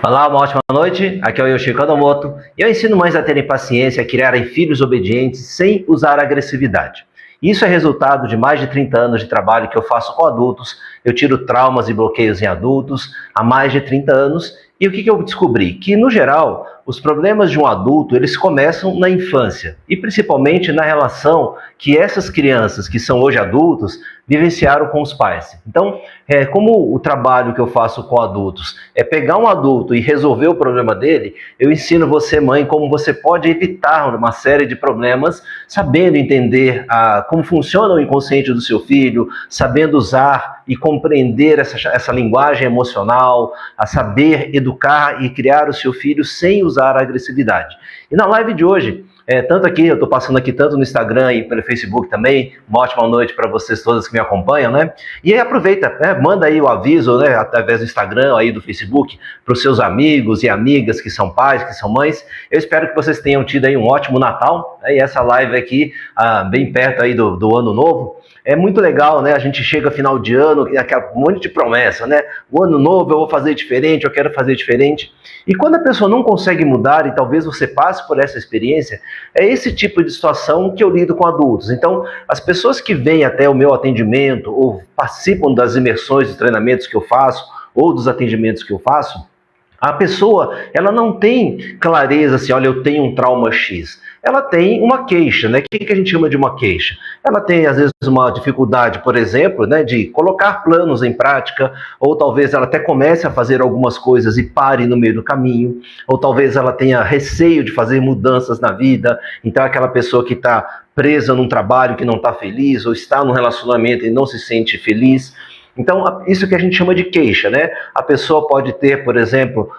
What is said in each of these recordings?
Olá, uma ótima noite. Aqui é o Yoshi Kadomoto e eu ensino mães a terem paciência, a criarem filhos obedientes sem usar agressividade. Isso é resultado de mais de 30 anos de trabalho que eu faço com adultos. Eu tiro traumas e bloqueios em adultos há mais de 30 anos. E o que eu descobri? Que, no geral, os problemas de um adulto, eles começam na infância. E principalmente na relação que essas crianças, que são hoje adultos, vivenciaram com os pais. Então, como o trabalho que eu faço com adultos é pegar um adulto e resolver o problema dele, eu ensino você, mãe, como você pode evitar uma série de problemas, sabendo entender como funciona o inconsciente do seu filho, sabendo usar e compreender essa linguagem emocional, a saber educar e criar o seu filho sem usar a agressividade. E na live de hoje, tanto aqui, eu estou passando aqui tanto no Instagram e pelo Facebook também, uma ótima noite para vocês todas que me acompanham, né? E aí aproveita, manda aí o aviso, né, através do Instagram, aí do Facebook, para os seus amigos e amigas que são pais, que são mães. Eu espero que vocês tenham tido aí um ótimo Natal, né? E essa live aqui, bem perto aí do Ano Novo. É muito legal, né? A gente chega final de ano, aquele monte de promessa, né? O ano novo eu vou fazer diferente, eu quero fazer diferente. E quando a pessoa não consegue mudar, e talvez você passe por essa experiência, é esse tipo de situação que eu lido com adultos. Então, as pessoas que vêm até o meu atendimento, ou participam das imersões, dos treinamentos que eu faço, ou dos atendimentos que eu faço, a pessoa, ela não tem clareza assim, olha, eu tenho um trauma X. Ela tem uma queixa, né? O que a gente chama de uma queixa? Ela tem, às vezes, uma dificuldade, por exemplo, né, de colocar planos em prática, ou talvez ela até comece a fazer algumas coisas e pare no meio do caminho, ou talvez ela tenha receio de fazer mudanças na vida, então aquela pessoa que está presa num trabalho que não está feliz, ou está num relacionamento e não se sente feliz. Então, isso que a gente chama de queixa, né? A pessoa pode ter, por exemplo,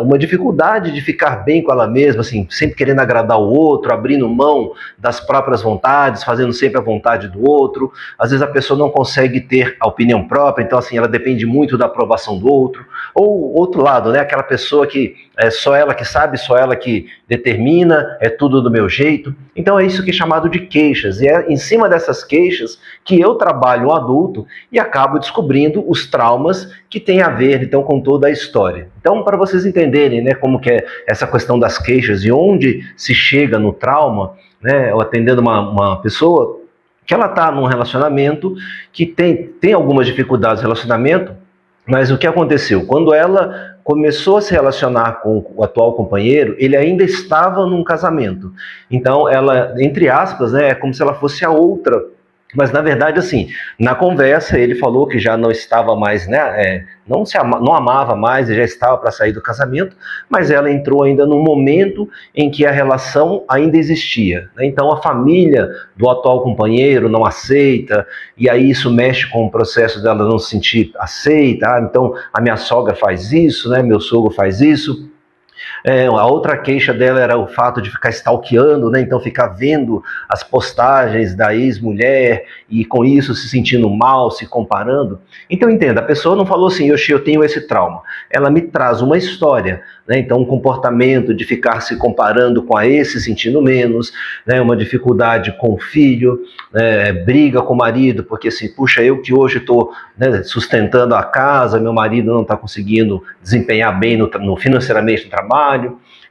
uma dificuldade de ficar bem com ela mesma, assim, sempre querendo agradar o outro, abrindo mão das próprias vontades, fazendo sempre a vontade do outro. Às vezes a pessoa não consegue ter a opinião própria, então, assim, ela depende muito da aprovação do outro. Ou outro lado, né? Aquela pessoa que é só ela que sabe, só ela que determina, é tudo do meu jeito. Então, é isso que é chamado de queixas. E é em cima dessas queixas que eu trabalho o adulto e acabo descobrindo os traumas que tem a ver, então, com toda a história. Então, para vocês entenderem, né, como que é essa questão das queixas e onde se chega no trauma, né, eu atendendo uma pessoa que ela está num relacionamento que tem algumas dificuldades no relacionamento, mas o que aconteceu? Quando ela começou a se relacionar com o atual companheiro, ele ainda estava num casamento. Então, ela, entre aspas, né, é como se ela fosse a outra. Mas, na verdade, assim, na conversa, ele falou que já não estava mais, né, não amava mais e já estava para sair do casamento, mas ela entrou ainda num momento em que a relação ainda existia, né? Então, a família do atual companheiro não aceita, e aí isso mexe com o processo dela não se sentir aceita. Então, a minha sogra faz isso, né, meu sogro faz isso. A outra queixa dela era o fato de ficar stalkeando, né? Então ficar vendo as postagens da ex-mulher e com isso se sentindo mal, se comparando. Então entenda, a pessoa não falou assim, Yoshi, eu tenho esse trauma. Ela me traz uma história, né? Então um comportamento de ficar se comparando com a ex, se sentindo menos, né? Uma dificuldade com o filho, briga com o marido, porque assim, puxa, eu que hoje estou, né, sustentando a casa, meu marido não está conseguindo desempenhar bem financeiramente no trabalho.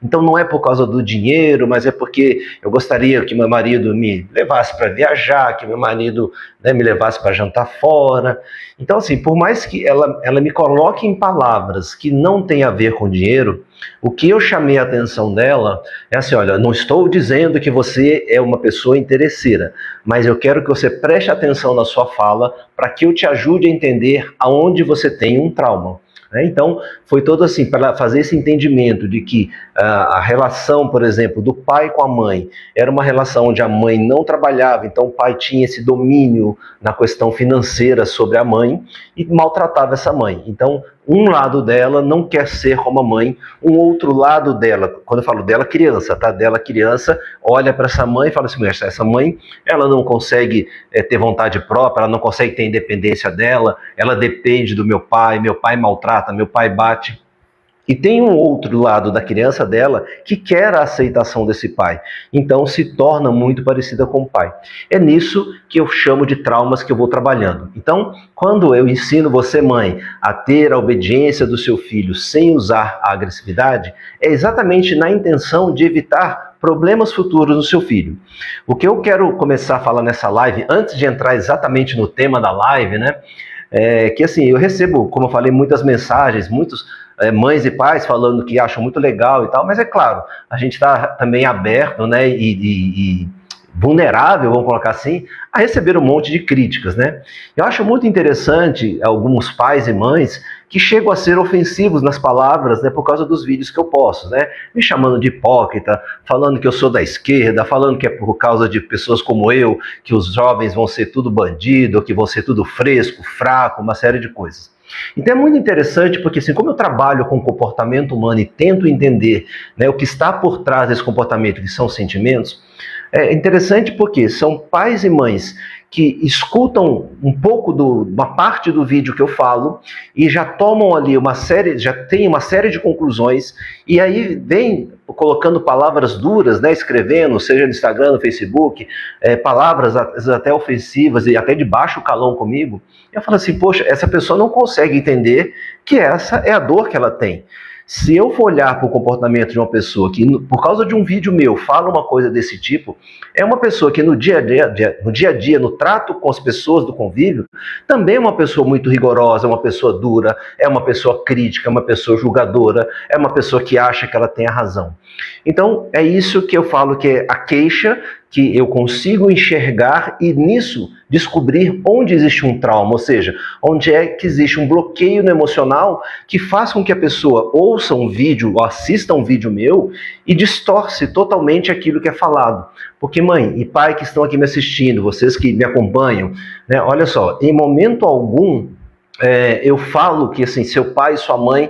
Então não é por causa do dinheiro, mas é porque eu gostaria que meu marido me levasse para viajar, que meu marido, né, me levasse para jantar fora. Então assim, por mais que ela me coloque em palavras que não tem a ver com dinheiro, o que eu chamei a atenção dela é assim, olha, não estou dizendo que você é uma pessoa interesseira, mas eu quero que você preste atenção na sua fala para que eu te ajude a entender aonde você tem um trauma. Então, foi todo assim, para fazer esse entendimento de que a relação, por exemplo, do pai com a mãe, era uma relação onde a mãe não trabalhava, então o pai tinha esse domínio na questão financeira sobre a mãe e maltratava essa mãe. Então, um lado dela não quer ser como a mãe, um outro lado dela, quando eu falo dela, criança, tá? Dela, criança, olha para essa mãe e fala assim, essa mãe, ela não consegue ter vontade própria, ela não consegue ter independência dela, ela depende do meu pai maltrata, meu pai bate. E tem um outro lado da criança dela que quer a aceitação desse pai. Então se torna muito parecida com o pai. É nisso que eu chamo de traumas que eu vou trabalhando. Então, quando eu ensino você, mãe, a ter a obediência do seu filho sem usar a agressividade, é exatamente na intenção de evitar problemas futuros no seu filho. O que eu quero começar a falar nessa live, antes de entrar exatamente no tema da live, né? É que assim, eu recebo, como eu falei, muitas mensagens, muitos mães e pais falando que acham muito legal e tal, mas é claro, a gente está também aberto, né, e vulnerável, vamos colocar assim, a receber um monte de críticas, né? Eu acho muito interessante alguns pais e mães que chegam a ser ofensivos nas palavras, né, por causa dos vídeos que eu posto, né? Me chamando de hipócrita, falando que eu sou da esquerda, falando que é por causa de pessoas como eu, que os jovens vão ser tudo bandido, que vão ser tudo fresco, fraco, uma série de coisas. Então é muito interessante porque, assim, como eu trabalho com comportamento humano e tento entender, né, o que está por trás desse comportamento, que são sentimentos, é interessante porque são pais e mães que escutam um pouco uma parte do vídeo que eu falo e já tomam ali já tem uma série de conclusões e aí vem colocando palavras duras, né, escrevendo, seja no Instagram, no Facebook, palavras até ofensivas e até de baixo calão comigo. Eu falo assim, poxa, essa pessoa não consegue entender que essa é a dor que ela tem. Se eu for olhar para o comportamento de uma pessoa que, por causa de um vídeo meu, fala uma coisa desse tipo, é uma pessoa que no dia a dia, no trato com as pessoas do convívio, também é uma pessoa muito rigorosa, é uma pessoa dura, é uma pessoa crítica, é uma pessoa julgadora, é uma pessoa que acha que ela tem a razão. Então, é isso que eu falo que é a queixa, que eu consigo enxergar e nisso descobrir onde existe um trauma, ou seja, onde é que existe um bloqueio no emocional que faz com que a pessoa ouça um vídeo ou assista um vídeo meu e distorce totalmente aquilo que é falado. Porque mãe e pai que estão aqui me assistindo, vocês que me acompanham, né, olha só, em momento algum eu falo que assim, seu pai e sua mãe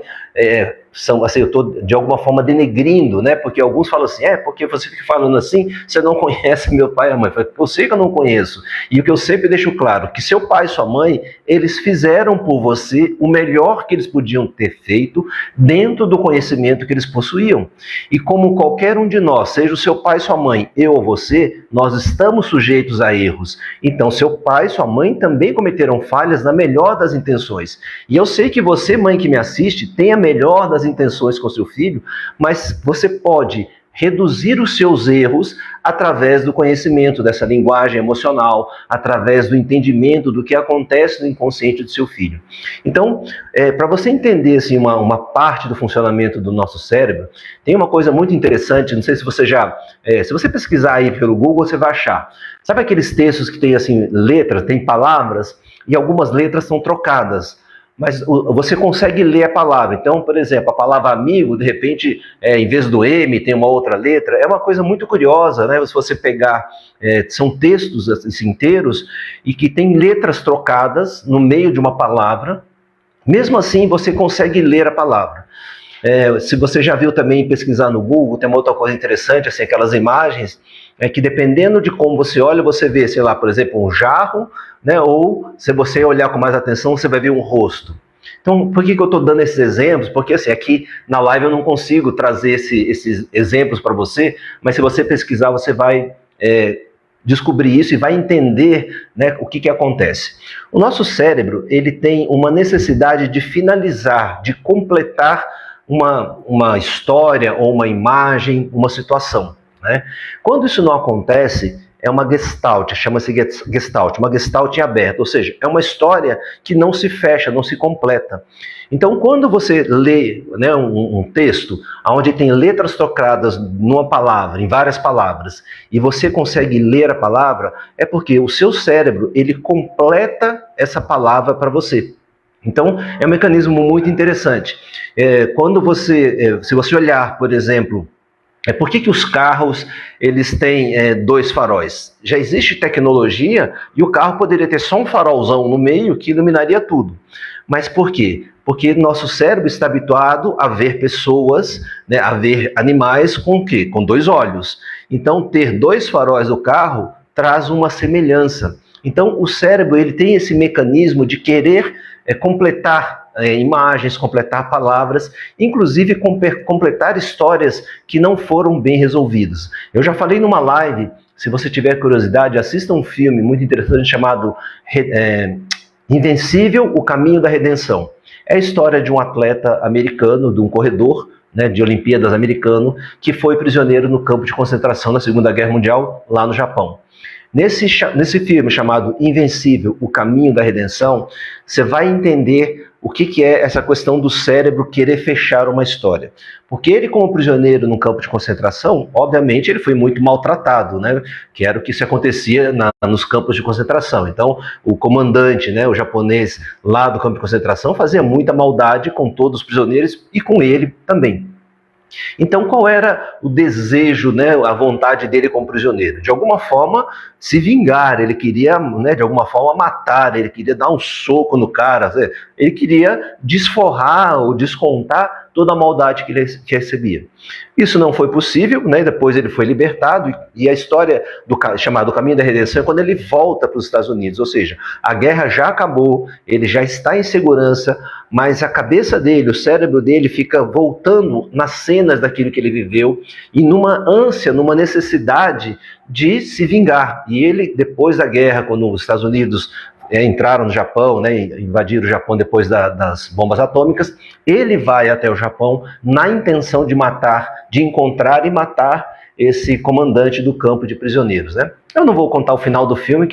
são, assim, eu estou de alguma forma denegrindo, né? Porque alguns falam assim, porque você fica falando assim, você não conhece meu pai e a mãe. Eu sei que eu não conheço. E o que eu sempre deixo claro, que seu pai e sua mãe, eles fizeram por você o melhor que eles podiam ter feito dentro do conhecimento que eles possuíam. E como qualquer um de nós, seja o seu pai e sua mãe, eu ou você, nós estamos sujeitos a erros. Então, seu pai e sua mãe também cometeram falhas na melhor das intenções. E eu sei que você, mãe que me assiste, tem a melhor das intenções com seu filho, mas você pode reduzir os seus erros através do conhecimento dessa linguagem emocional, através do entendimento do que acontece no inconsciente do seu filho. Então, para você entender assim, uma parte do funcionamento do nosso cérebro, tem uma coisa muito interessante, não sei se você se você pesquisar aí pelo Google, você vai achar. Sabe aqueles textos que tem assim, letras, tem palavras, e algumas letras são trocadas, mas você consegue ler a palavra. Então, por exemplo, a palavra amigo, de repente, em vez do M, tem uma outra letra. É uma coisa muito curiosa, né? Se você pegar, são textos assim, inteiros e que tem letras trocadas no meio de uma palavra. Mesmo assim, você consegue ler a palavra. Se você já viu também pesquisar no Google, tem uma outra coisa interessante, assim, aquelas imagens, que dependendo de como você olha, você vê, sei lá, por exemplo, um jarro, né, ou se você olhar com mais atenção, você vai ver um rosto. Então, por que eu estou dando esses exemplos? Porque assim, aqui na live eu não consigo trazer esses exemplos para você, mas se você pesquisar, você vai descobrir isso e vai entender, né, o que acontece. O nosso cérebro, ele tem uma necessidade de finalizar, de completar uma história ou uma imagem, uma situação, né? Quando isso não acontece, é uma gestalt, chama-se gestalt, uma gestalt em aberto, ou seja, é uma história que não se fecha, não se completa. Então, quando você lê, né, um texto onde tem letras trocadas numa palavra, em várias palavras, e você consegue ler a palavra, é porque o seu cérebro, ele completa essa palavra para você. Então, é um mecanismo muito interessante. Quando se você olhar, por exemplo, por que os carros eles têm dois faróis? Já existe tecnologia e o carro poderia ter só um farolzão no meio que iluminaria tudo. Mas por quê? Porque nosso cérebro está habituado a ver pessoas, né, a ver animais com o quê? Com dois olhos. Então, ter dois faróis do carro traz uma semelhança. Então, o cérebro ele tem esse mecanismo de querer completar imagens, completar palavras, inclusive completar histórias que não foram bem resolvidas. Eu já falei numa live, se você tiver curiosidade, assista um filme muito interessante chamado Invencível, O Caminho da Redenção. É a história de um atleta americano, de um corredor, né, de Olimpíadas americano, que foi prisioneiro no campo de concentração na Segunda Guerra Mundial, lá no Japão. Nesse filme chamado Invencível, O Caminho da Redenção, você vai entender o que é essa questão do cérebro querer fechar uma história. Porque ele, como prisioneiro num campo de concentração, obviamente ele foi muito maltratado, né? Que era o que se acontecia nos campos de concentração. Então, o comandante, né, o japonês lá do campo de concentração, fazia muita maldade com todos os prisioneiros e com ele também. Então, qual era o desejo, né, a vontade dele como prisioneiro? De alguma forma, se vingar, ele queria, né, de alguma forma, matar, ele queria dar um soco no cara, ele queria desforrar ou descontar toda a maldade que ele recebia. Isso não foi possível, né, depois ele foi libertado, e a história chamada Caminho da Redenção é quando ele volta para os Estados Unidos, ou seja, a guerra já acabou, ele já está em segurança, mas a cabeça dele, o cérebro dele fica voltando nas cenas daquilo que ele viveu e numa ânsia, numa necessidade de se vingar. E ele, depois da guerra, quando os Estados Unidos entraram no Japão, né, invadiram o Japão depois das bombas atômicas, ele vai até o Japão na intenção de matar, de encontrar e matar esse comandante do campo de prisioneiros, né? Eu não vou contar o final do filme,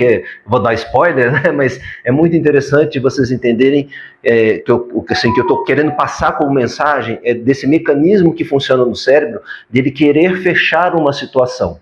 vou dar spoiler, né? Mas é muito interessante vocês entenderem que eu estou querendo passar como mensagem desse mecanismo que funciona no cérebro, dele querer fechar uma situação.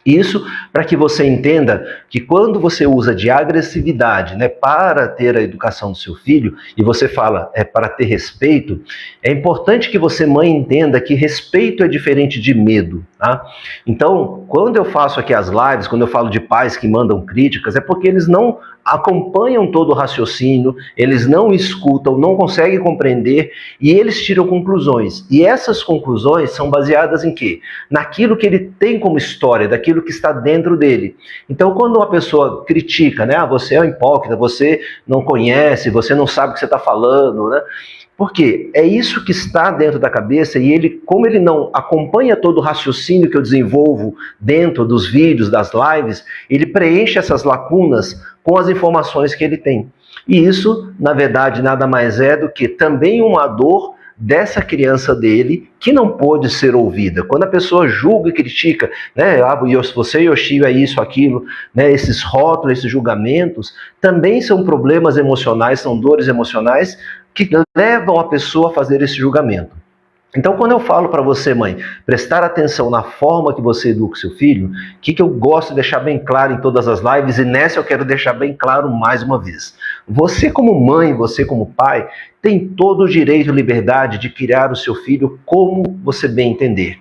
Isso para que você entenda que quando você usa de agressividade, né, para ter a educação do seu filho, e você fala para ter respeito, é importante que você, mãe, entenda que respeito é diferente de medo. Tá? Então, quando eu faço aqui as lives, quando eu falo de pais que mandam críticas, é porque eles não acompanham todo o raciocínio, eles não escutam, não conseguem compreender e eles tiram conclusões. E essas conclusões são baseadas em quê? Naquilo que ele tem como história, daquilo que está dentro dele. Então, quando uma pessoa critica, né, você é um hipócrita, você não conhece, você não sabe o que você está falando, né? Porque é isso que está dentro da cabeça e ele, como ele não acompanha todo o raciocínio que eu desenvolvo dentro dos vídeos, das lives, ele preenche essas lacunas com as informações que ele tem. E isso, na verdade, nada mais é do que também uma dor dessa criança dele que não pôde ser ouvida. Quando a pessoa julga e critica, né, você, Yoshio, é isso, aquilo, né, esses rótulos, esses julgamentos, também são problemas emocionais, são dores emocionais que levam a pessoa a fazer esse julgamento. Então, quando eu falo para você, mãe, prestar atenção na forma que você educa o seu filho, o que eu gosto de deixar bem claro em todas as lives, e nessa eu quero deixar bem claro mais uma vez. Você como mãe, você como pai, tem todo o direito e liberdade de criar o seu filho como você bem entender.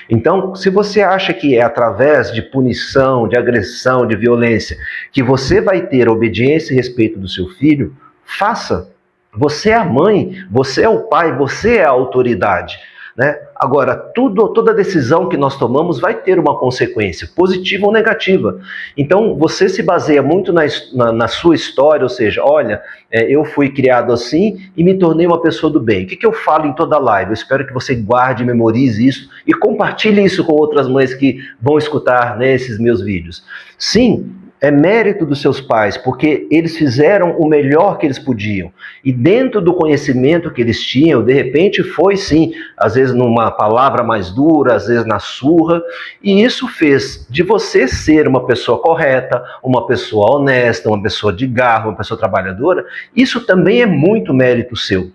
Então, se você acha que é através de punição, de agressão, de violência, que você vai ter a obediência e respeito do seu filho, faça. Você é a mãe, você é o pai, você é a autoridade. Né? Agora, toda decisão que nós tomamos vai ter uma consequência, positiva ou negativa. Então, você se baseia muito na sua história, ou seja, olha, eu fui criado assim e me tornei uma pessoa do bem. O que eu falo em toda live? Eu espero que você guarde, memorize isso e compartilhe isso com outras mães que vão escutar, né, esses meus vídeos. Sim, é mérito dos seus pais, porque eles fizeram o melhor que eles podiam. E dentro do conhecimento que eles tinham, de repente foi sim, às vezes numa palavra mais dura, às vezes na surra, e isso fez de você ser uma pessoa correta, uma pessoa honesta, uma pessoa de garra, uma pessoa trabalhadora. Isso também é muito mérito seu.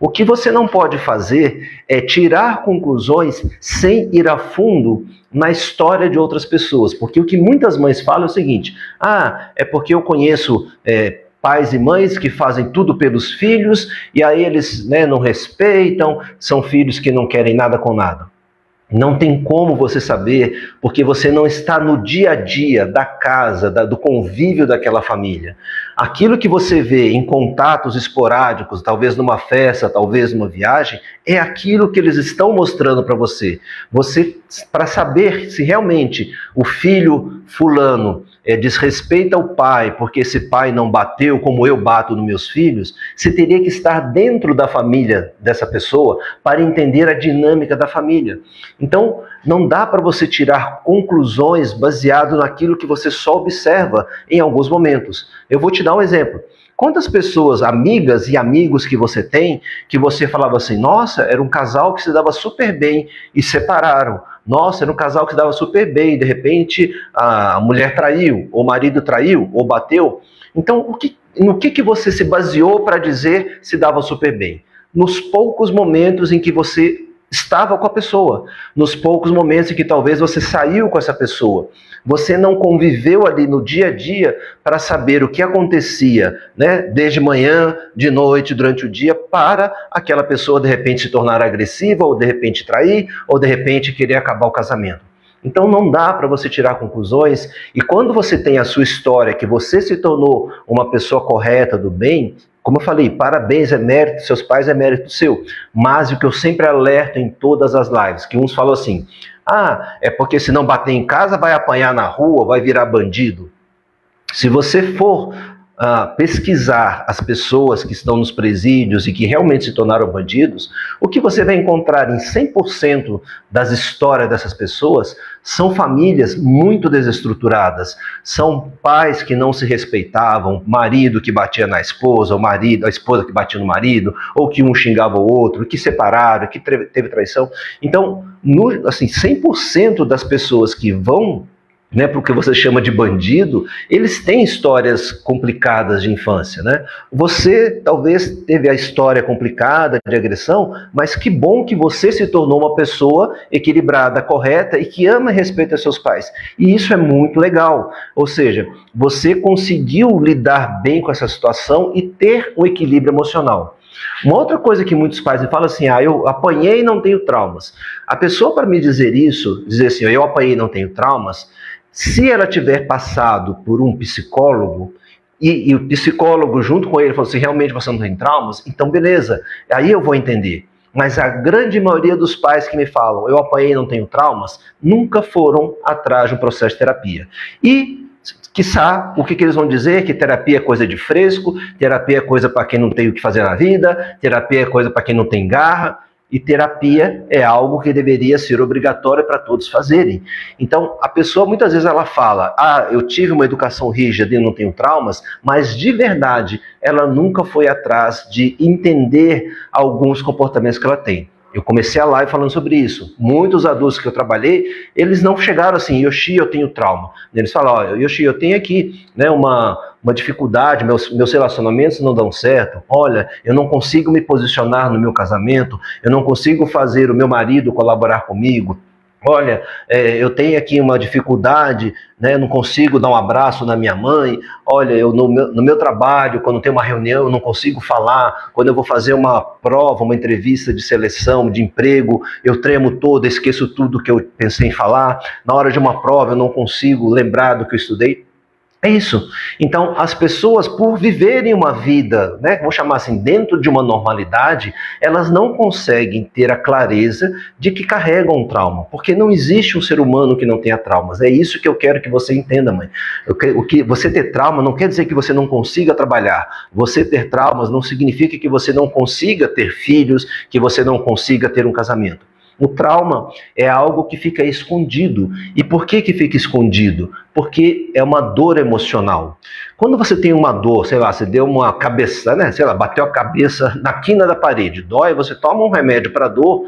O que você não pode fazer é tirar conclusões sem ir a fundo na história de outras pessoas. Porque o que muitas mães falam é o seguinte: é porque eu conheço pais e mães que fazem tudo pelos filhos e aí eles, né, não respeitam, são filhos que não querem nada com nada. Não tem como você saber, porque você não está no dia a dia da casa, do convívio daquela família. Aquilo que você vê em contatos esporádicos, talvez numa festa, talvez numa viagem, é aquilo que eles estão mostrando para você. Você, para saber se realmente o filho fulano desrespeita o pai, porque esse pai não bateu como eu bato nos meus filhos, você teria que estar dentro da família dessa pessoa para entender a dinâmica da família. Então, não dá para você tirar conclusões baseado naquilo que você só observa em alguns momentos. Eu vou te dar um exemplo. Quantas pessoas, amigas e amigos que você tem, que você falava assim, nossa, era um casal que se dava super bem e separaram. Nossa, era um casal que se dava super bem, de repente a mulher traiu, ou o marido traiu, ou bateu. Então, no que você se baseou para dizer se dava super bem? Nos poucos momentos em que você estava com a pessoa, nos poucos momentos em que talvez você saiu com essa pessoa. Você não conviveu ali no dia a dia para saber o que acontecia, né, desde manhã, de noite, durante o dia, para aquela pessoa de repente se tornar agressiva, ou de repente trair, ou de repente querer acabar o casamento. Então não dá para você tirar conclusões, e quando você tem a sua história, que você se tornou uma pessoa correta, do bem, como eu falei, parabéns, é mérito dos seus pais, é mérito seu. Mas o que eu sempre alerto em todas as lives, que uns falam assim, é porque se não bater em casa vai apanhar na rua, vai virar bandido. Se você for pesquisar as pessoas que estão nos presídios e que realmente se tornaram bandidos, o que você vai encontrar em 100% das histórias dessas pessoas são famílias muito desestruturadas, são pais que não se respeitavam, marido que batia na esposa, a esposa que batia no marido, ou que um xingava o outro, que separaram, que teve traição. Então, 100% das pessoas que vão para o que você chama de bandido, eles têm histórias complicadas de infância, né? Você talvez teve a história complicada de agressão, mas que bom que você se tornou uma pessoa equilibrada, correta e que ama e respeita seus pais. E isso é muito legal. Ou seja, você conseguiu lidar bem com essa situação e ter um equilíbrio emocional. Uma outra coisa que muitos pais me falam assim, eu apanhei e não tenho traumas. A pessoa, para me dizer isso, dizer assim, eu apanhei e não tenho traumas, se ela tiver passado por um psicólogo, e o psicólogo junto com ele falou assim, realmente você não tem traumas, então beleza, aí eu vou entender. Mas a grande maioria dos pais que me falam, eu apanhei e não tenho traumas, nunca foram atrás de um processo de terapia. E quiçá, o que eles vão dizer? Que terapia é coisa de fresco, terapia é coisa para quem não tem o que fazer na vida, terapia é coisa para quem não tem garra, e terapia é algo que deveria ser obrigatório para todos fazerem. Então, a pessoa muitas vezes ela fala, eu tive uma educação rígida e não tenho traumas, mas de verdade ela nunca foi atrás de entender alguns comportamentos que ela tem. Eu comecei a live falando sobre isso. Muitos adultos que eu trabalhei, eles não chegaram assim, Yoshi, eu tenho trauma. Eles falam, Yoshi, eu tenho aqui uma dificuldade, meus relacionamentos não dão certo. Olha, eu não consigo me posicionar no meu casamento, eu não consigo fazer o meu marido colaborar comigo. Olha, eu tenho aqui uma dificuldade, né, não consigo dar um abraço na minha mãe. Olha, eu no meu trabalho, quando tem uma reunião, eu não consigo falar. Quando eu vou fazer uma prova, uma entrevista de seleção, de emprego, eu tremo todo, esqueço tudo que eu pensei em falar. Na hora de uma prova, eu não consigo lembrar do que eu estudei. É isso. Então, as pessoas, por viverem uma vida, né, vamos chamar assim, dentro de uma normalidade, elas não conseguem ter a clareza de que carregam um trauma, porque não existe um ser humano que não tenha traumas. É isso que eu quero que você entenda, mãe. Você ter trauma não quer dizer que você não consiga trabalhar. Você ter traumas não significa que você não consiga ter filhos, que você não consiga ter um casamento. O trauma é algo que fica escondido. E por que fica escondido? Porque é uma dor emocional. Quando você tem uma dor, sei lá, você deu uma cabeça, né? Sei lá, bateu a cabeça na quina da parede, dói, você toma um remédio para dor,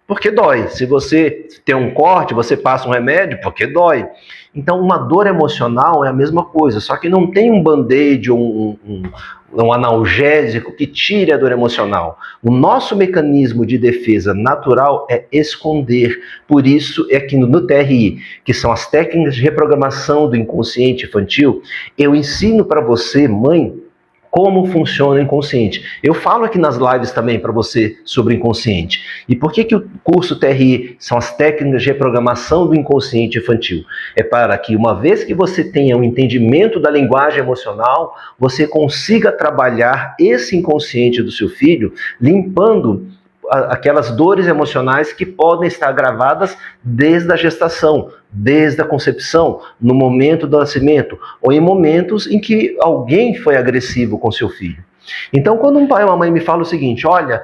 porque dói. Se você tem um corte, você passa um remédio porque dói. Então, uma dor emocional é a mesma coisa, só que não tem um band-aid ou um analgésico que tire a dor emocional. O nosso mecanismo de defesa natural é esconder. Por isso é que no TRI, que são as técnicas de reprogramação do inconsciente infantil, eu ensino para você, mãe, Como funciona o inconsciente. Eu falo aqui nas lives também para você sobre o inconsciente. E por que o curso TRI são as técnicas de reprogramação do inconsciente infantil? É para que, uma vez que você tenha um entendimento da linguagem emocional, você consiga trabalhar esse inconsciente do seu filho, limpando aquelas dores emocionais que podem estar gravadas desde a gestação, desde a concepção, no momento do nascimento, ou em momentos em que alguém foi agressivo com seu filho. Então, quando um pai ou uma mãe me fala o seguinte, olha,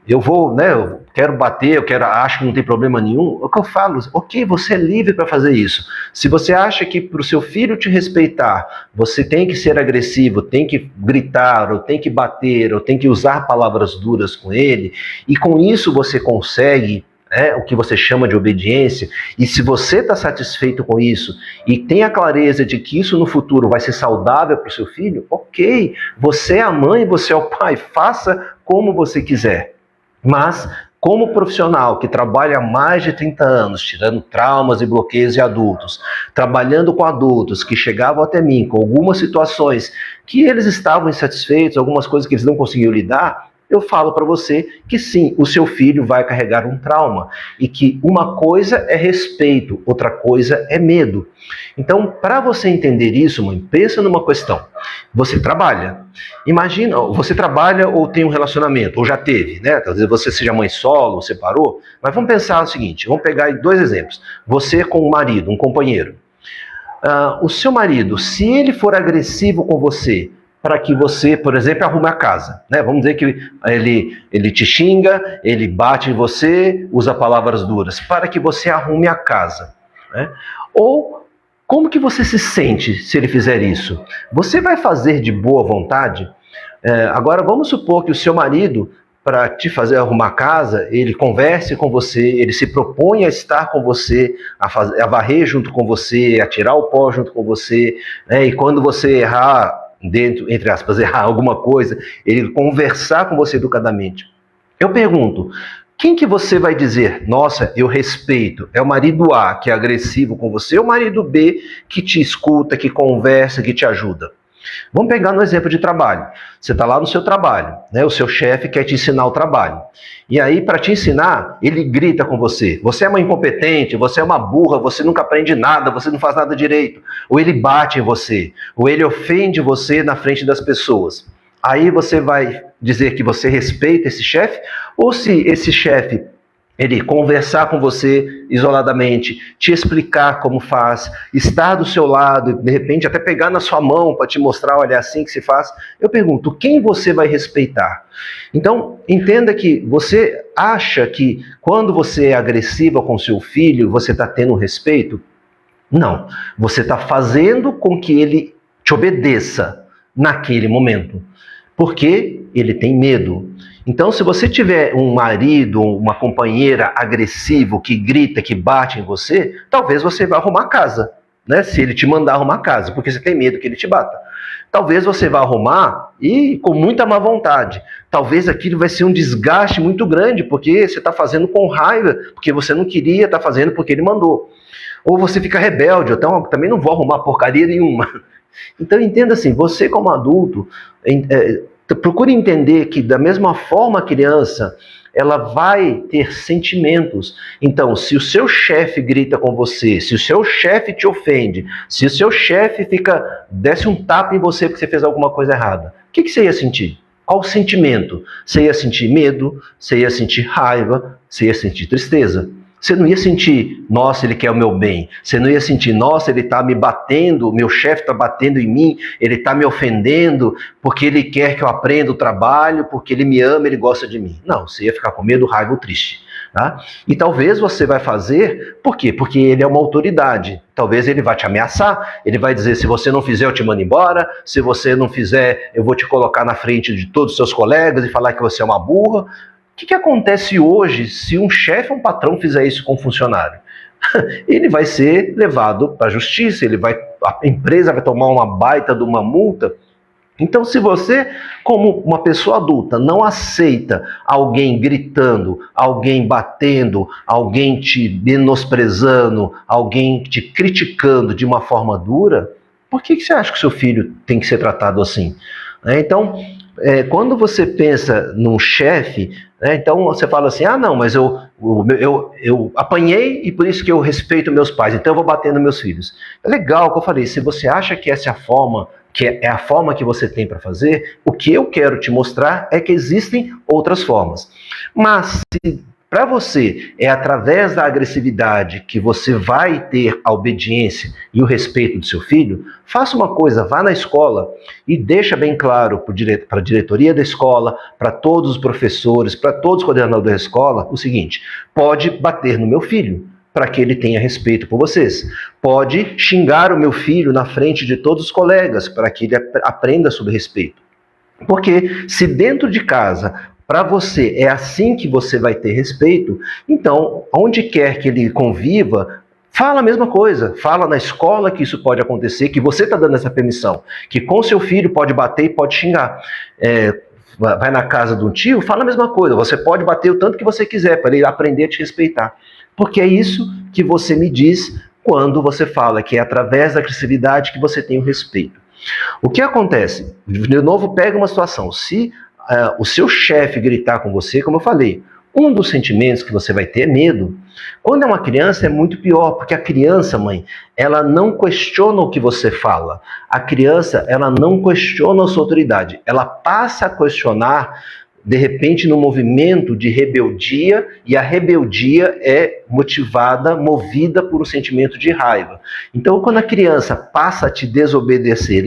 eu vou, né, eu quero bater, acho que não tem problema nenhum, o que eu falo, ok, você é livre para fazer isso. Se você acha que para o seu filho te respeitar, você tem que ser agressivo, tem que gritar, ou tem que bater, ou tem que usar palavras duras com ele, e com isso você consegue o que você chama de obediência, e se você está satisfeito com isso, e tem a clareza de que isso no futuro vai ser saudável para o seu filho, ok, você é a mãe, você é o pai, faça como você quiser. Mas, como profissional que trabalha há mais de 30 anos, tirando traumas e bloqueios de adultos, trabalhando com adultos que chegavam até mim com algumas situações que eles estavam insatisfeitos, algumas coisas que eles não conseguiam lidar, eu falo para você que sim, o seu filho vai carregar um trauma e que uma coisa é respeito, outra coisa é medo. Então, para você entender isso, mãe, pensa numa questão. Você trabalha. Imagina, você trabalha ou tem um relacionamento, ou já teve, né? Talvez você seja mãe solo, separou, mas vamos pensar o seguinte, vamos pegar dois exemplos. Você com um marido, um companheiro. O seu marido, se ele for agressivo com você, para que você, por exemplo, arrume a casa, né? Vamos dizer que ele te xinga, ele bate em você, usa palavras duras, para que você arrume a casa, né? Ou como que você se sente se ele fizer isso? Você vai fazer de boa vontade? Agora vamos supor que o seu marido, para te fazer arrumar a casa, ele converse com você, ele se propõe a estar com você, a varrer junto com você, a tirar o pó junto com você, né? E quando você errar, entre aspas, errar alguma coisa, ele conversar com você educadamente. Eu pergunto, quem que você vai dizer, nossa, eu respeito? É o marido A, que é agressivo com você, ou o marido B, que te escuta, que conversa, que te ajuda? Vamos pegar no exemplo de trabalho. Você está lá no seu trabalho, né? O seu chefe quer te ensinar o trabalho. E aí, para te ensinar, ele grita com você. Você é uma incompetente, você é uma burra, você nunca aprende nada, você não faz nada direito. Ou ele bate em você, ou ele ofende você na frente das pessoas. Aí você vai dizer que você respeita esse chefe, ou se esse chefe ele conversar com você isoladamente, te explicar como faz, estar do seu lado, de repente até pegar na sua mão para te mostrar, olha, é assim que se faz. Eu pergunto, quem você vai respeitar? Então, entenda que você acha que quando você é agressiva com seu filho, você está tendo respeito? Não. Você está fazendo com que ele te obedeça naquele momento, porque ele tem medo. Então, se você tiver um marido, uma companheira agressivo, que grita, que bate em você, talvez você vá arrumar a casa, né? Se ele te mandar arrumar a casa, porque você tem medo que ele te bata. Talvez você vá arrumar e com muita má vontade. Talvez aquilo vai ser um desgaste muito grande, porque você está fazendo com raiva, porque você não queria, está fazendo porque ele mandou. Ou você fica rebelde, então também não vou arrumar porcaria nenhuma. Então entenda assim, você como adulto, procure entender que da mesma forma a criança, ela vai ter sentimentos. Então, se o seu chefe grita com você, se o seu chefe te ofende, se o seu chefe desce um tapa em você porque você fez alguma coisa errada, o que você ia sentir? Qual sentimento? Você ia sentir medo, você ia sentir raiva, você ia sentir tristeza. Você não ia sentir, nossa, ele quer o meu bem. Você não ia sentir, nossa, ele está me batendo, meu chefe está batendo em mim, ele está me ofendendo, porque ele quer que eu aprenda o trabalho, porque ele me ama, ele gosta de mim. Não, você ia ficar com medo, raiva ou triste. Tá? E talvez você vai fazer, por quê? Porque ele é uma autoridade. Talvez ele vai te ameaçar, ele vai dizer, se você não fizer, eu te mando embora, se você não fizer, eu vou te colocar na frente de todos os seus colegas e falar que você é uma burra. O que acontece hoje se um chefe ou um patrão fizer isso com um funcionário? Ele vai ser levado para a justiça, a empresa vai tomar uma baita de uma multa. Então, se você, como uma pessoa adulta, não aceita alguém gritando, alguém batendo, alguém te menosprezando, alguém te criticando de uma forma dura, Por que você acha que seu filho tem que ser tratado assim? Então, quando você pensa num chefe, então você fala assim, não, mas eu apanhei e por isso que eu respeito meus pais, então eu vou bater nos meus filhos. É legal o que eu falei, se você acha que essa é a forma, que é a forma que você tem para fazer, o que eu quero te mostrar é que existem outras formas. Mas se para você é através da agressividade que você vai ter a obediência e o respeito do seu filho, faça uma coisa, vá na escola e deixa bem claro para a diretoria da escola, para todos os professores, para todos os coordenadores da escola, o seguinte: pode bater no meu filho, para que ele tenha respeito por vocês. Pode xingar o meu filho na frente de todos os colegas, para que ele aprenda sobre respeito. Porque se dentro de casa para você é assim que você vai ter respeito, então, onde quer que ele conviva, fala a mesma coisa. Fala na escola que isso pode acontecer, que você está dando essa permissão, que com seu filho pode bater e pode xingar. Vai na casa de um tio, fala a mesma coisa. Você pode bater o tanto que você quiser para ele aprender a te respeitar. Porque é isso que você me diz quando você fala que é através da agressividade que você tem o respeito. O que acontece? De novo, pega uma situação. Se o seu chefe gritar com você, como eu falei, um dos sentimentos que você vai ter é medo. Quando é uma criança é muito pior, porque a criança, mãe, ela não questiona o que você fala. A criança, ela não questiona a sua autoridade. Ela passa a questionar, de repente, no movimento de rebeldia, e a rebeldia é movida por um sentimento de raiva. Então, quando a criança passa a te desobedecer,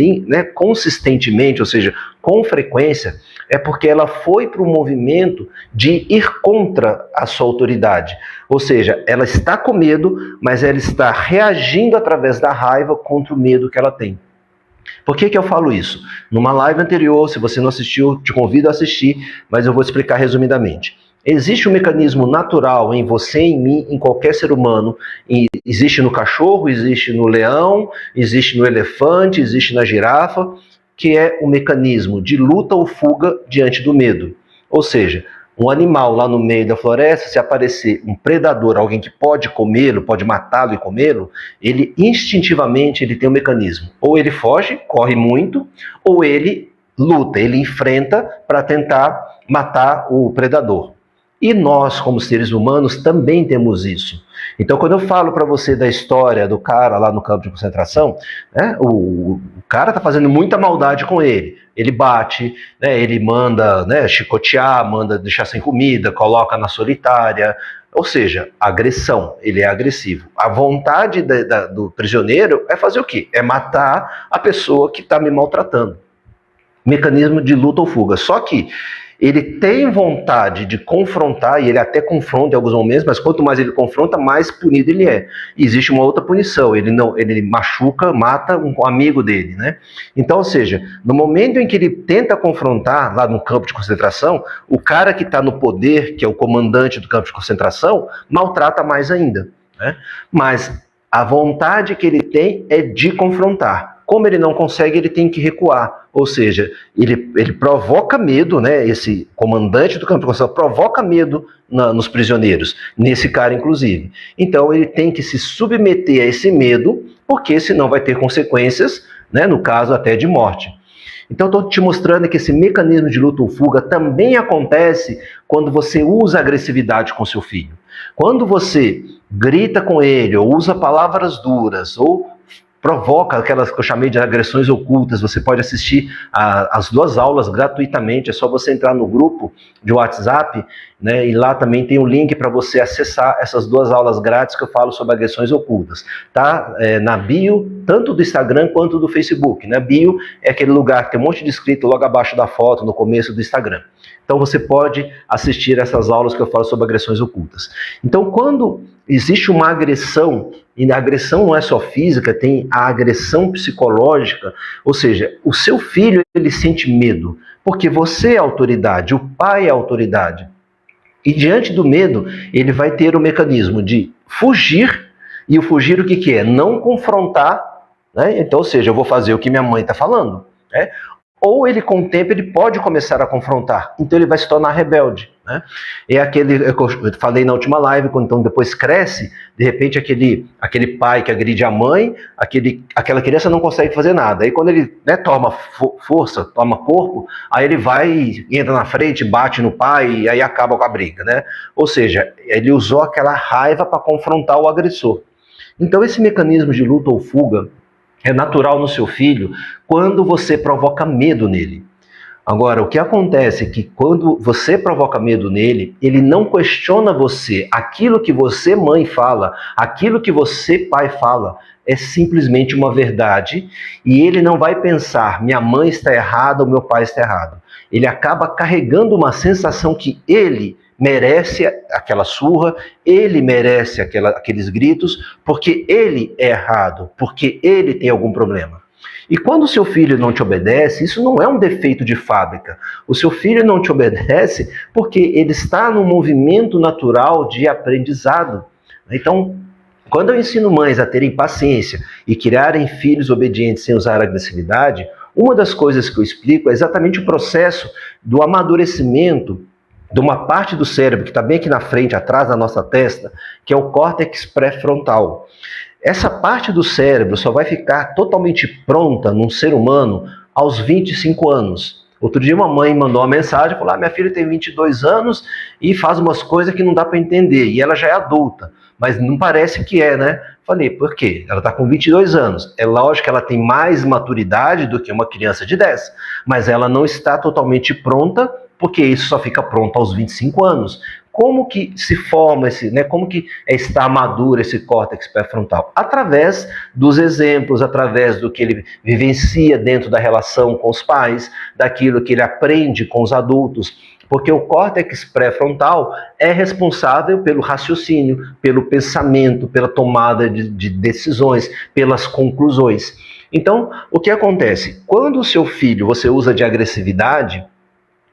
consistentemente, ou seja, com frequência, é porque ela foi para o movimento de ir contra a sua autoridade. Ou seja, ela está com medo, mas ela está reagindo através da raiva contra o medo que ela tem. Por que eu falo isso? Numa live anterior, se você não assistiu, te convido a assistir, mas eu vou explicar resumidamente. Existe um mecanismo natural em você, em mim, em qualquer ser humano. Existe no cachorro, existe no leão, existe no elefante, existe na girafa, que é o mecanismo de luta ou fuga diante do medo. Ou seja, um animal lá no meio da floresta, se aparecer um predador, alguém que pode comê-lo, pode matá-lo e comê-lo, ele instintivamente ele tem um mecanismo. Ou ele foge, corre muito, ou ele luta, ele enfrenta para tentar matar o predador. E nós, como seres humanos, também temos isso. Então, quando eu falo para você da história do cara lá no campo de concentração, o cara está fazendo muita maldade com ele. Ele bate, ele manda chicotear, manda deixar sem comida, coloca na solitária. Ou seja, agressão, ele é agressivo. A vontade do prisioneiro é fazer o quê? É matar a pessoa que está me maltratando. Mecanismo de luta ou fuga. Só que ele tem vontade de confrontar, e ele até confronta em alguns momentos, mas quanto mais ele confronta, mais punido ele é. E existe uma outra punição, ele machuca, mata um amigo dele, né? Então, ou seja, no momento em que ele tenta confrontar, lá no campo de concentração, o cara que está no poder, que é o comandante do campo de concentração, maltrata mais ainda, né? Mas a vontade que ele tem é de confrontar. Como ele não consegue, ele tem que recuar. Ou seja, ele provoca medo, esse comandante do campo de concentração provoca medo nos prisioneiros, nesse cara inclusive. Então ele tem que se submeter a esse medo, porque senão vai ter consequências, no caso até de morte. Então estou te mostrando que esse mecanismo de luta ou fuga também acontece quando você usa agressividade com seu filho. Quando você grita com ele, ou usa palavras duras, ou provoca aquelas que eu chamei de agressões ocultas. Você pode assistir as 2 aulas gratuitamente, é só você entrar no grupo de WhatsApp, e lá também tem um link para você acessar essas 2 aulas grátis que eu falo sobre agressões ocultas. Tá? Na bio, tanto do Instagram quanto do Facebook. Na bio é aquele lugar que tem um monte de escrito logo abaixo da foto, no começo do Instagram. Então você pode assistir essas aulas que eu falo sobre agressões ocultas. Então quando existe uma agressão, e a agressão não é só física, tem a agressão psicológica, ou seja, o seu filho ele sente medo, porque você é a autoridade, o pai é a autoridade. E diante do medo, ele vai ter o mecanismo de fugir, e o fugir o que é? Não confrontar, Então, ou seja, eu vou fazer o que minha mãe está falando, ou ele com o tempo ele pode começar a confrontar, então ele vai se tornar rebelde, né? É aquele que eu falei na última live, quando então depois cresce, de repente aquele pai que agride a mãe, aquela criança não consegue fazer nada, aí quando ele, né, toma força, toma corpo, aí ele vai, entra na frente, bate no pai e aí acaba com a briga, né? Ou seja, ele usou aquela raiva para confrontar o agressor. Então esse mecanismo de luta ou fuga é natural no seu filho quando você provoca medo nele. Agora, o que acontece é que quando você provoca medo nele, ele não questiona você. Aquilo que você, mãe, fala, aquilo que você, pai, fala, é simplesmente uma verdade e ele não vai pensar, minha mãe está errada ou meu pai está errado. Ele acaba carregando uma sensação que ele merece aquela surra, ele merece aqueles gritos, porque ele é errado, porque ele tem algum problema. E quando o seu filho não te obedece, isso não é um defeito de fábrica. O seu filho não te obedece porque ele está num movimento natural de aprendizado. Então, quando eu ensino mães a terem paciência e criarem filhos obedientes sem usar agressividade, uma das coisas que eu explico é exatamente o processo do amadurecimento de uma parte do cérebro que está bem aqui na frente, atrás da nossa testa, que é o córtex pré-frontal. Essa parte do cérebro só vai ficar totalmente pronta num ser humano aos 25 anos. Outro dia uma mãe mandou uma mensagem e falou, minha filha tem 22 anos e faz umas coisas que não dá para entender, e ela já é adulta, mas não parece que é, né? Falei, por quê? Ela está com 22 anos. É lógico que ela tem mais maturidade do que uma criança de 10, mas ela não está totalmente pronta, porque isso só fica pronto aos 25 anos. Como que se forma como que está maduro esse córtex pré-frontal? Através dos exemplos, através do que ele vivencia dentro da relação com os pais, daquilo que ele aprende com os adultos, porque o córtex pré-frontal é responsável pelo raciocínio, pelo pensamento, pela tomada de decisões, pelas conclusões. Então, o que acontece? Quando o seu filho você usa de agressividade,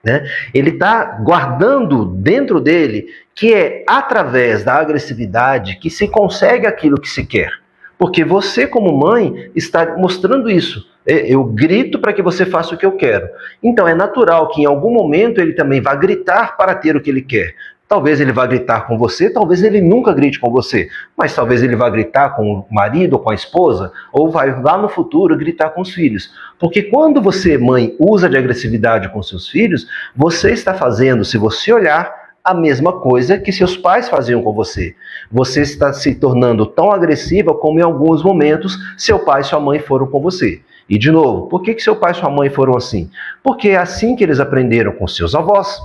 né, ele está guardando dentro dele que é através da agressividade que se consegue aquilo que se quer. Porque você, como mãe, está mostrando isso. Eu grito para que você faça o que eu quero. Então é natural que em algum momento ele também vá gritar para ter o que ele quer. Talvez ele vá gritar com você, talvez ele nunca grite com você, mas talvez ele vá gritar com o marido ou com a esposa, ou vai lá no futuro gritar com os filhos. Porque quando você, mãe, usa de agressividade com seus filhos, você está fazendo, se você olhar, a mesma coisa que seus pais faziam com você. Você está se tornando tão agressiva como em alguns momentos seu pai e sua mãe foram com você. E de novo, por que seu pai e sua mãe foram assim? Porque é assim que eles aprenderam com seus avós.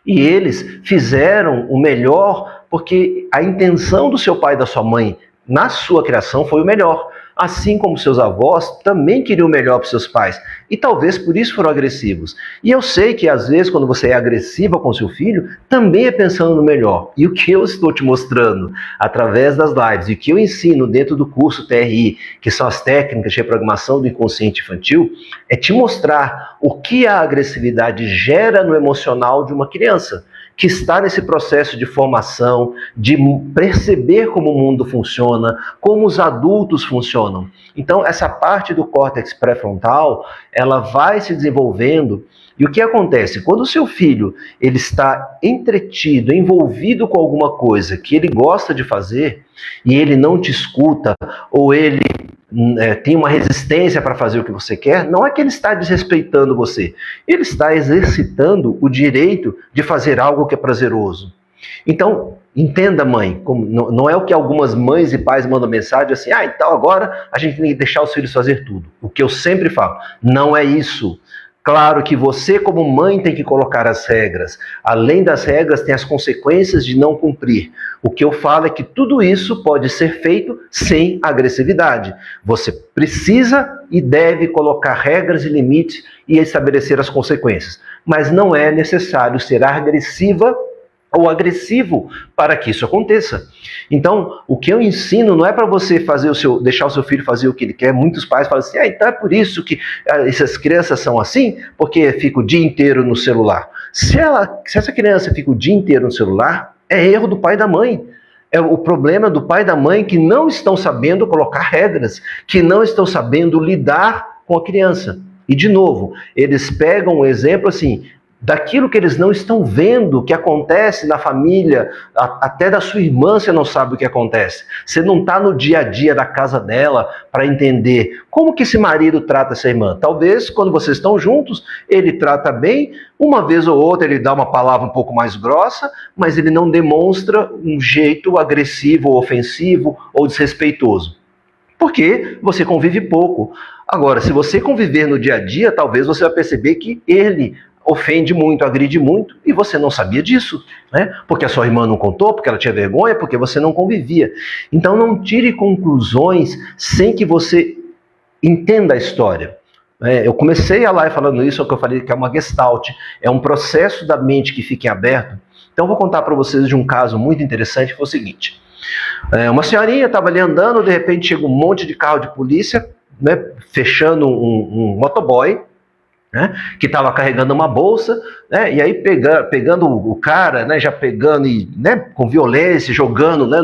E eles fizeram o melhor porque a intenção do seu pai e da sua mãe na sua criação foi o melhor. Assim como seus avós também queriam o melhor para seus pais. E talvez por isso foram agressivos. E eu sei que às vezes quando você é agressiva com seu filho, também é pensando no melhor. E o que eu estou te mostrando através das lives e o que eu ensino dentro do curso TRI, que são as técnicas de reprogramação do inconsciente infantil, é te mostrar o que a agressividade gera no emocional de uma criança que está nesse processo de formação, de perceber como o mundo funciona, como os adultos funcionam. Então, essa parte do córtex pré-frontal, ela vai se desenvolvendo. E o que acontece? Quando o seu filho ele está entretido, envolvido com alguma coisa que ele gosta de fazer, e ele não te escuta, ou ele tem uma resistência para fazer o que você quer, não é que ele está desrespeitando você, ele está exercitando o direito de fazer algo que é prazeroso. Então, entenda, mãe, não é o que algumas mães e pais mandam mensagem assim, então agora a gente tem que deixar os filhos fazer tudo. O que eu sempre falo, não é isso. Claro que você, como mãe, tem que colocar as regras. Além das regras, tem as consequências de não cumprir. O que eu falo é que tudo isso pode ser feito sem agressividade. Você precisa e deve colocar regras e limites e estabelecer as consequências. Mas não é necessário ser agressiva ou agressivo para que isso aconteça. Então, o que eu ensino não é para você deixar o seu filho fazer o que ele quer. Muitos pais falam assim, então é por isso que essas crianças são assim, porque fica o dia inteiro no celular. Se essa criança fica o dia inteiro no celular, é erro do pai e da mãe. É o problema do pai e da mãe que não estão sabendo colocar regras, que não estão sabendo lidar com a criança. E, de novo, eles pegam um exemplo assim, daquilo que eles não estão vendo que acontece na família, até da sua irmã você não sabe o que acontece. Você não está no dia a dia da casa dela para entender como que esse marido trata essa irmã. Talvez, quando vocês estão juntos, ele trata bem, uma vez ou outra ele dá uma palavra um pouco mais grossa, mas ele não demonstra um jeito agressivo, ou ofensivo ou desrespeitoso. Porque você convive pouco. Agora, se você conviver no dia a dia, talvez você vai perceber que ele ofende muito, agride muito, e você não sabia disso, né? Porque a sua irmã não contou, porque ela tinha vergonha, porque você não convivia. Então não tire conclusões sem que você entenda a história. Eu comecei a live falando isso, é o que eu falei que é uma gestalt, é um processo da mente que fica em aberto. Então eu vou contar para vocês de um caso muito interessante, que foi o seguinte. Uma senhorinha estava ali andando, de repente chega um monte de carro de polícia, né, fechando um motoboy, né, que estava carregando uma bolsa, né, e aí pegando o cara, né, já pegando e, né, com violência, jogando, né,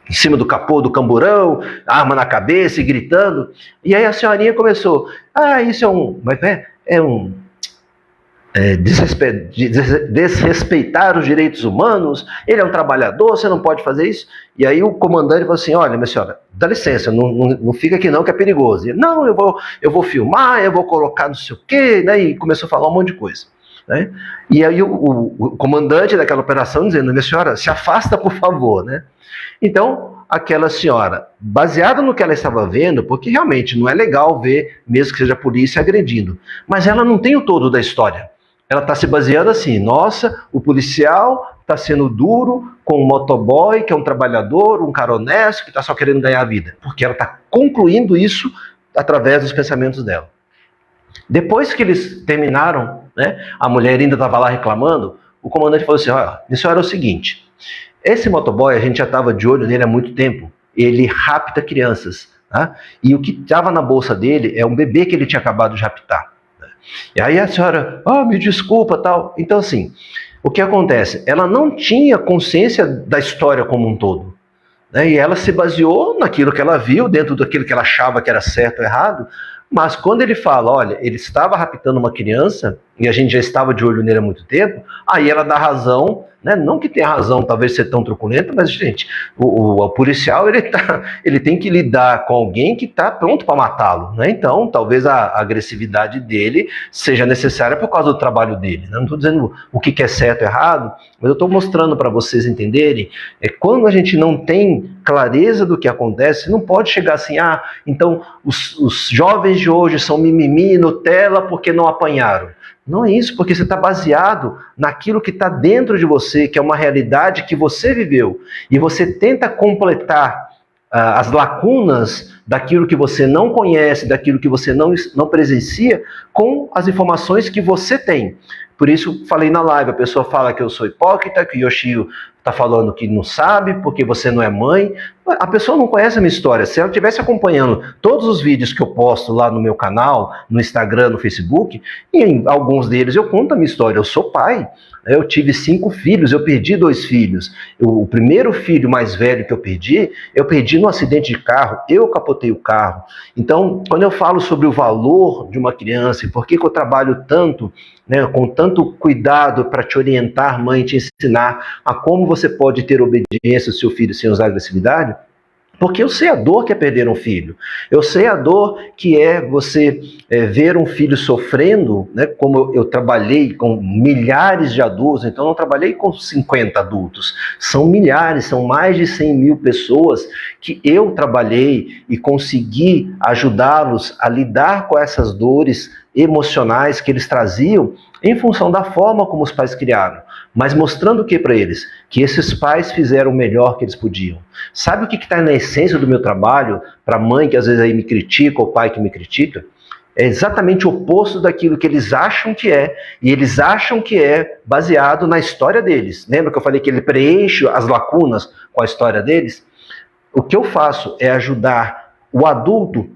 em cima do capô do camburão, arma na cabeça e gritando. E aí a senhorinha começou, isso é um desrespeitar os direitos humanos, ele é um trabalhador, você não pode fazer isso. E aí o comandante falou assim, olha, minha senhora, dá licença, não fica aqui não, que é perigoso. E, não, eu vou filmar, eu vou colocar não sei o quê, né? E começou a falar um monte de coisa. Né? E aí o comandante daquela operação dizendo, minha senhora, se afasta, por favor. Né? Então, aquela senhora, baseada no que ela estava vendo, porque realmente não é legal ver, mesmo que seja a polícia agredindo, mas ela não tem o todo da história. Ela está se baseando assim, nossa, o policial está sendo duro com um motoboy, que é um trabalhador, um cara honesto, que está só querendo ganhar a vida. Porque ela está concluindo isso através dos pensamentos dela. Depois que eles terminaram, né, a mulher ainda estava lá reclamando, o comandante falou assim, olha, isso era o seguinte, esse motoboy, a gente já estava de olho nele há muito tempo, ele rapta crianças, tá? E o que estava na bolsa dele é um bebê que ele tinha acabado de raptar. E aí a senhora, me desculpa, tal. Então assim, o que acontece? Ela não tinha consciência da história como um todo, né? E ela se baseou naquilo que ela viu, dentro daquilo que ela achava que era certo ou errado, mas quando ele fala, olha, ele estava raptando uma criança, e a gente já estava de olho nele há muito tempo, aí ela dá razão, né? Não que tenha razão, talvez ser tão truculenta, mas, gente, o policial, ele tem que lidar com alguém que está pronto para matá-lo, né? Então, talvez a agressividade dele seja necessária por causa do trabalho dele, né? Não estou dizendo o que é certo ou errado, mas eu estou mostrando para vocês entenderem, quando a gente não tem clareza do que acontece, não pode chegar assim, então os jovens de hoje são mimimi, Nutella, porque não apanharam. Não é isso, porque você está baseado naquilo que está dentro de você, que é uma realidade que você viveu. E você tenta completar as lacunas daquilo que você não conhece, daquilo que você não presencia, com as informações que você tem. Por isso, falei na live, a pessoa fala que eu sou hipócrita, que o Yoshio está falando que não sabe, porque você não é mãe. A pessoa não conhece a minha história. Se ela estivesse acompanhando todos os vídeos que eu posto lá no meu canal, no Instagram, no Facebook, e em alguns deles eu conto a minha história. Eu sou pai, eu tive 5 filhos, eu perdi 2 filhos. O primeiro filho mais velho que eu perdi num acidente de carro, eu capotei o carro. Então, quando eu falo sobre o valor de uma criança e por que eu trabalho tanto, né, com tanto cuidado para te orientar, mãe, te ensinar a como você pode ter obediência ao seu filho sem usar agressividade, porque eu sei a dor que é perder um filho. Eu sei a dor que é você ver um filho sofrendo, né, como eu trabalhei com milhares de adultos, então eu não trabalhei com 50 adultos, são milhares, são mais de 100 mil pessoas que eu trabalhei e consegui ajudá-los a lidar com essas dores emocionais que eles traziam em função da forma como os pais criaram, mas mostrando o que para eles? Que esses pais fizeram o melhor que eles podiam. Sabe o que está na essência do meu trabalho, para a mãe que às vezes aí me critica, ou pai que me critica? É exatamente o oposto daquilo que eles acham que é, e eles acham que é baseado na história deles. Lembra que eu falei que ele preenche as lacunas com a história deles? O que eu faço é ajudar o adulto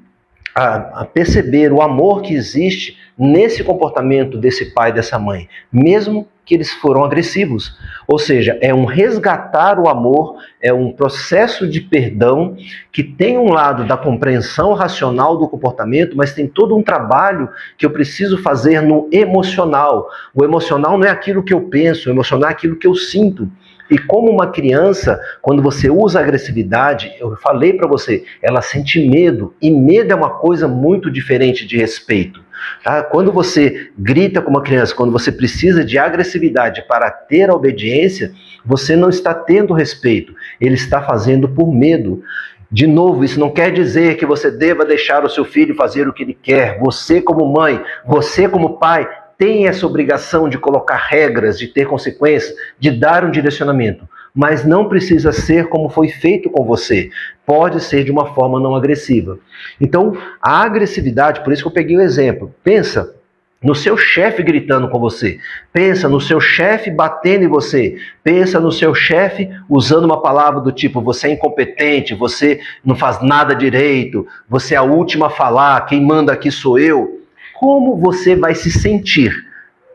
a perceber o amor que existe nesse comportamento desse pai e dessa mãe, mesmo que eles foram agressivos. Ou seja, é um resgatar o amor, é um processo de perdão que tem um lado da compreensão racional do comportamento, mas tem todo um trabalho que eu preciso fazer no emocional. O emocional não é aquilo que eu penso, o emocional é aquilo que eu sinto. E como uma criança, quando você usa agressividade, eu falei para você, ela sente medo, e medo é uma coisa muito diferente de respeito. Tá? Quando você grita com uma criança, quando você precisa de agressividade para ter a obediência, você não está tendo respeito, ele está fazendo por medo. De novo, isso não quer dizer que você deva deixar o seu filho fazer o que ele quer. Você como mãe, você como pai, tem essa obrigação de colocar regras, de ter consequências, de dar um direcionamento. Mas não precisa ser como foi feito com você. Pode ser de uma forma não agressiva. Então, a agressividade, por isso que eu peguei o exemplo. Pensa no seu chefe gritando com você. Pensa no seu chefe batendo em você. Pensa no seu chefe usando uma palavra do tipo, você é incompetente, você não faz nada direito, você é a última a falar, quem manda aqui sou eu. Como você vai se sentir?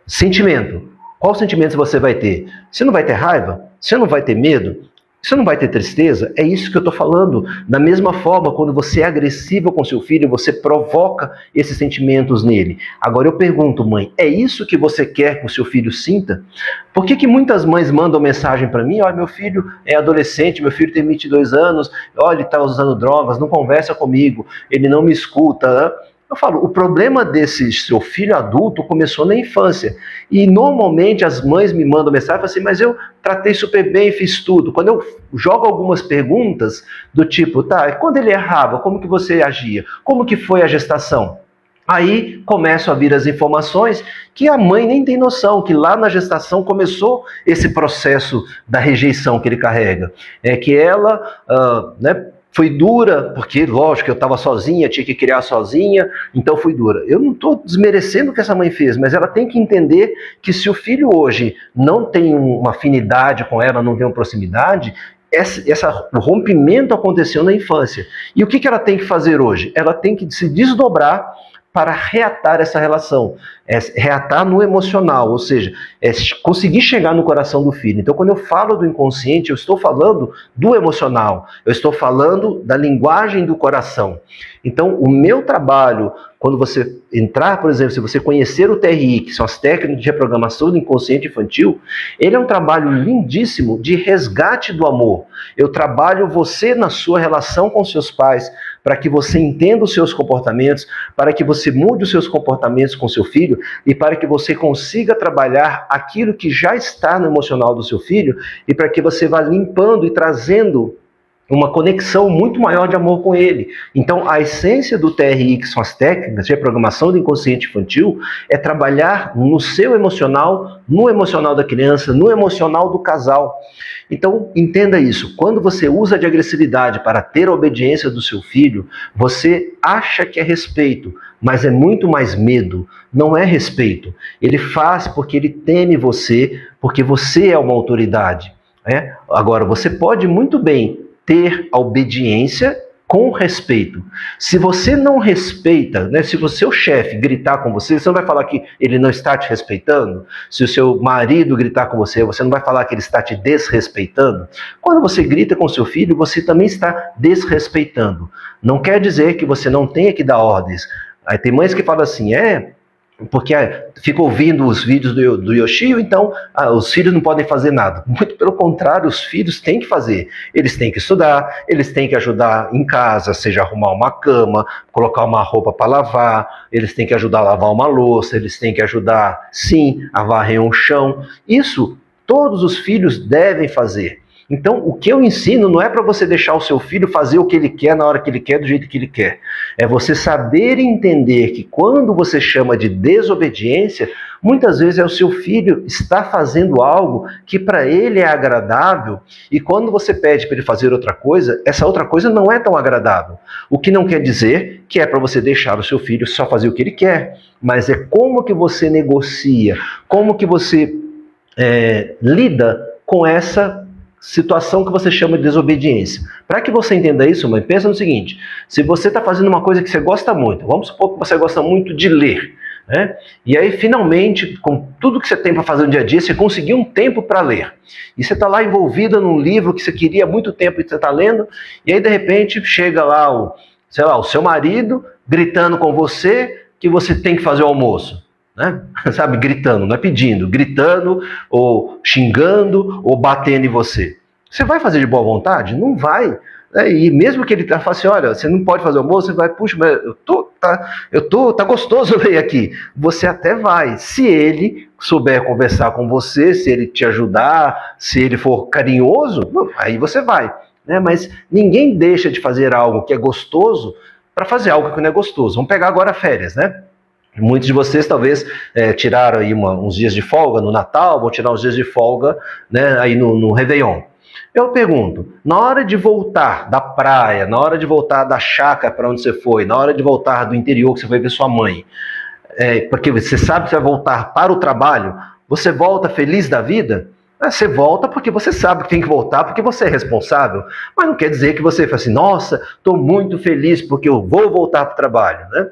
Sentimento. Qual sentimento você vai ter? Você não vai ter raiva? Você não vai ter medo? Você não vai ter tristeza? É isso que eu estou falando. Da mesma forma, quando você é agressivo com seu filho, você provoca esses sentimentos nele. Agora eu pergunto, mãe, é isso que você quer que o seu filho sinta? Por que muitas mães mandam mensagem para mim? Olha, meu filho é adolescente, meu filho tem 22 anos, olha, ele está usando drogas, não conversa comigo, ele não me escuta, né? Eu falo, o problema desse seu filho adulto começou na infância. E normalmente as mães me mandam mensagem e falam assim, mas eu tratei super bem, fiz tudo. Quando eu jogo algumas perguntas do tipo, tá, quando ele errava, como que você agia? Como que foi a gestação? Aí começam a vir as informações que a mãe nem tem noção, que lá na gestação começou esse processo da rejeição que ele carrega. É que ela, foi dura, porque, lógico, eu estava sozinha, tinha que criar sozinha, então fui dura. Eu não estou desmerecendo o que essa mãe fez, mas ela tem que entender que se o filho hoje não tem uma afinidade com ela, não tem uma proximidade, o rompimento aconteceu na infância. E o que ela tem que fazer hoje? Ela tem que se desdobrar para reatar essa relação, reatar no emocional, ou seja, conseguir chegar no coração do filho. Então, quando eu falo do inconsciente, eu estou falando do emocional, eu estou falando da linguagem do coração. Então, o meu trabalho, quando você entrar, por exemplo, se você conhecer o TRI, que são as técnicas de reprogramação do inconsciente infantil, ele é um trabalho lindíssimo de resgate do amor. Eu trabalho você na sua relação com seus pais, para que você entenda os seus comportamentos, para que você mude os seus comportamentos com seu filho e para que você consiga trabalhar aquilo que já está no emocional do seu filho e para que você vá limpando e trazendo uma conexão muito maior de amor com ele. Então, a essência do TRI, que são as técnicas de reprogramação do inconsciente infantil, é trabalhar no seu emocional, no emocional da criança, no emocional do casal. Então, entenda isso. Quando você usa de agressividade para ter a obediência do seu filho, você acha que é respeito, mas é muito mais medo. Não é respeito. Ele faz porque ele teme você, porque você é uma autoridade. Agora, você pode muito bem ter a obediência com respeito. Se você não respeita, se o seu chefe gritar com você, você não vai falar que ele não está te respeitando? Se o seu marido gritar com você, você não vai falar que ele está te desrespeitando? Quando você grita com seu filho, você também está desrespeitando. Não quer dizer que você não tenha que dar ordens. Aí tem mães que falam assim, porque fica ouvindo os vídeos do Yoshio, então os filhos não podem fazer nada. Muito pelo contrário, os filhos têm que fazer. Eles têm que estudar, eles têm que ajudar em casa, seja arrumar uma cama, colocar uma roupa para lavar, eles têm que ajudar a lavar uma louça, eles têm que ajudar, sim, a varrer um chão. Isso todos os filhos devem fazer. Então, o que eu ensino não é para você deixar o seu filho fazer o que ele quer, na hora que ele quer, do jeito que ele quer. É você saber entender que quando você chama de desobediência, muitas vezes é o seu filho está fazendo algo que para ele é agradável, e quando você pede para ele fazer outra coisa, essa outra coisa não é tão agradável. O que não quer dizer que é para você deixar o seu filho só fazer o que ele quer, mas é como que você negocia, como que você lida com essa situação que você chama de desobediência. Para que você entenda isso, mãe, pensa no seguinte: se você está fazendo uma coisa que você gosta muito, vamos supor que você gosta muito de ler, né? E aí, finalmente, com tudo que você tem para fazer no dia a dia, você conseguiu um tempo para ler. E você está lá envolvida num livro que você queria há muito tempo e você está lendo, e aí, de repente, chega lá o seu marido gritando com você que você tem que fazer o almoço. Né? Sabe, gritando, não é pedindo, gritando, ou xingando, ou batendo em você. Você vai fazer de boa vontade? Não vai. E mesmo que ele fale assim, olha, você não pode fazer o almoço, você vai, puxa, mas tá gostoso ler aqui. Você até vai, se ele souber conversar com você, se ele te ajudar, se ele for carinhoso, aí você vai. Né? Mas ninguém deixa de fazer algo que é gostoso para fazer algo que não é gostoso. Vamos pegar agora férias, né? Muitos de vocês talvez tiraram aí uns dias de folga no Natal, vão tirar uns dias de folga, né, aí no Réveillon. Eu pergunto, na hora de voltar da praia, na hora de voltar da chácara para onde você foi, na hora de voltar do interior que você foi ver sua mãe, porque você sabe que você vai voltar para o trabalho, você volta feliz da vida? Você volta porque você sabe que tem que voltar, porque você é responsável. Mas não quer dizer que você fala assim, nossa, estou muito feliz porque eu vou voltar para o trabalho, né?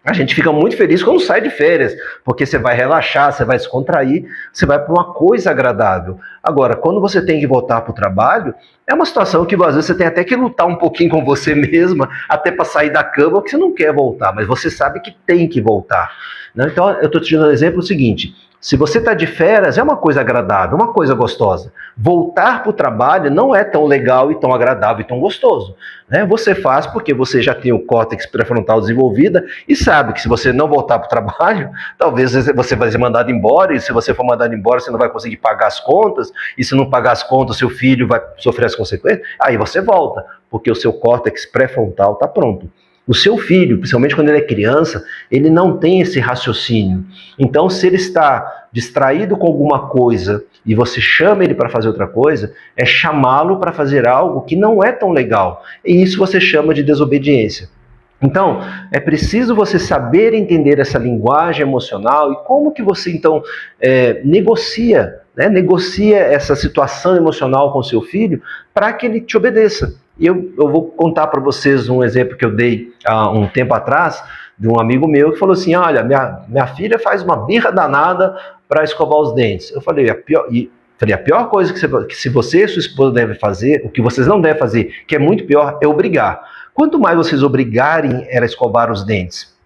A gente fica muito feliz quando sai de férias, porque você vai relaxar, você vai descontrair, você vai para uma coisa agradável. Agora, quando você tem que voltar para o trabalho, é uma situação que às vezes você tem até que lutar um pouquinho com você mesma, até para sair da cama, porque você não quer voltar, mas você sabe que tem que voltar. Né? Então, eu estou te dando um exemplo seguinte. Se você está de férias, é uma coisa agradável, uma coisa gostosa. Voltar para o trabalho não é tão legal e tão agradável e tão gostoso. Né? Você faz porque você já tem o córtex pré-frontal desenvolvida e sabe que se você não voltar para o trabalho, talvez você vai ser mandado embora, e se você for mandado embora, você não vai conseguir pagar as contas, e se não pagar as contas, seu filho vai sofrer as consequências. Aí você volta, porque o seu córtex pré-frontal está pronto. O seu filho, principalmente quando ele é criança, ele não tem esse raciocínio. Então, se ele está distraído com alguma coisa e você chama ele para fazer outra coisa, é chamá-lo para fazer algo que não é tão legal. E isso você chama de desobediência. Então, é preciso você saber entender essa linguagem emocional e como que você, então, negocia essa situação emocional com seu filho para que ele te obedeça. E eu vou contar para vocês um exemplo que eu dei há um tempo atrás, de um amigo meu que falou assim, olha, minha filha faz uma birra danada para escovar os dentes. Eu falei, a pior coisa que se você e sua esposa devem fazer, o que vocês não devem fazer, que é muito pior, é obrigar. Quanto mais vocês obrigarem ela a escovar os dentes,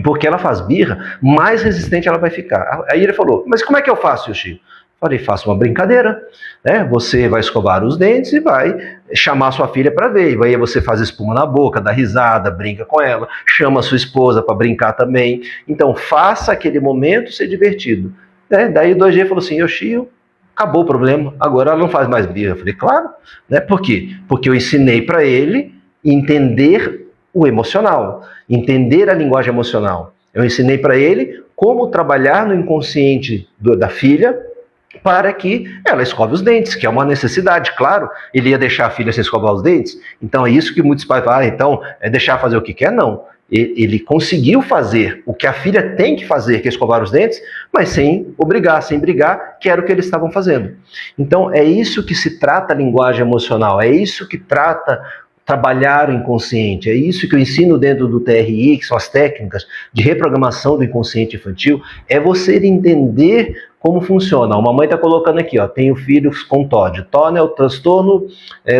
porque ela faz birra, mais resistente ela vai ficar. Aí ele falou, mas como é que eu faço, Yoshi? Falei, faça uma brincadeira, né? Você vai escovar os dentes e vai chamar sua filha para ver. E aí você faz espuma na boca, dá risada, brinca com ela, chama a sua esposa para brincar também. Então, faça aquele momento ser divertido. Daí o 2G falou assim, Yoshi, acabou o problema, agora ela não faz mais birra. Eu falei, claro, né? Por quê? Porque eu ensinei para ele entender o emocional, entender a linguagem emocional. Eu ensinei para ele como trabalhar no inconsciente da filha, para que ela escove os dentes, que é uma necessidade, claro. Ele ia deixar a filha sem escovar os dentes? Então é isso que muitos pais falam, então é deixar fazer o que quer? Não. Ele conseguiu fazer o que a filha tem que fazer, que é escovar os dentes, mas sem obrigar, sem brigar, que era o que eles estavam fazendo. Então é isso que se trata a linguagem emocional, é isso que trata trabalhar o inconsciente, é isso que eu ensino dentro do TRI, que são as técnicas de reprogramação do inconsciente infantil, é você entender como funciona. Uma mãe está colocando aqui, ó, tenho filhos com TOD. TOD é o transtorno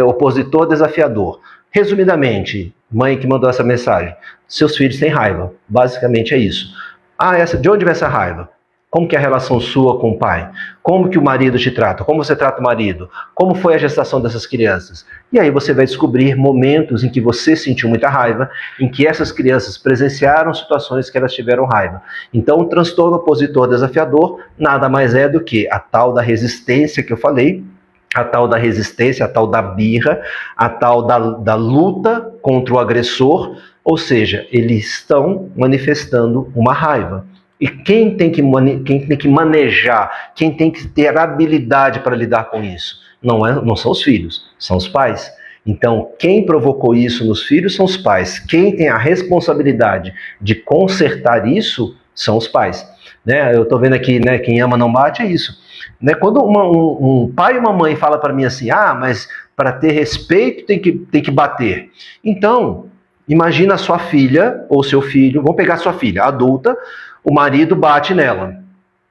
opositor desafiador. Resumidamente, mãe que mandou essa mensagem, seus filhos têm raiva. Basicamente é isso. De onde vem essa raiva? Como que é a relação sua com o pai? Como que o marido te trata? Como você trata o marido? Como foi a gestação dessas crianças? E aí você vai descobrir momentos em que você sentiu muita raiva, em que essas crianças presenciaram situações que elas tiveram raiva. Então, o transtorno opositor desafiador nada mais é do que a tal da resistência que eu falei, a tal da resistência, a tal da birra, a tal da luta contra o agressor, ou seja, eles estão manifestando uma raiva. E quem tem que manejar, quem tem que ter habilidade para lidar com isso? Não são os filhos, são os pais. Então, quem provocou isso nos filhos são os pais. Quem tem a responsabilidade de consertar isso são os pais. Né? Eu estou vendo aqui, né, quem ama não bate, é isso. Né? Quando um pai e uma mãe falam para mim assim, mas para ter respeito tem que bater. Então, imagina a sua filha ou seu filho, vamos pegar a sua filha adulta, o marido bate nela.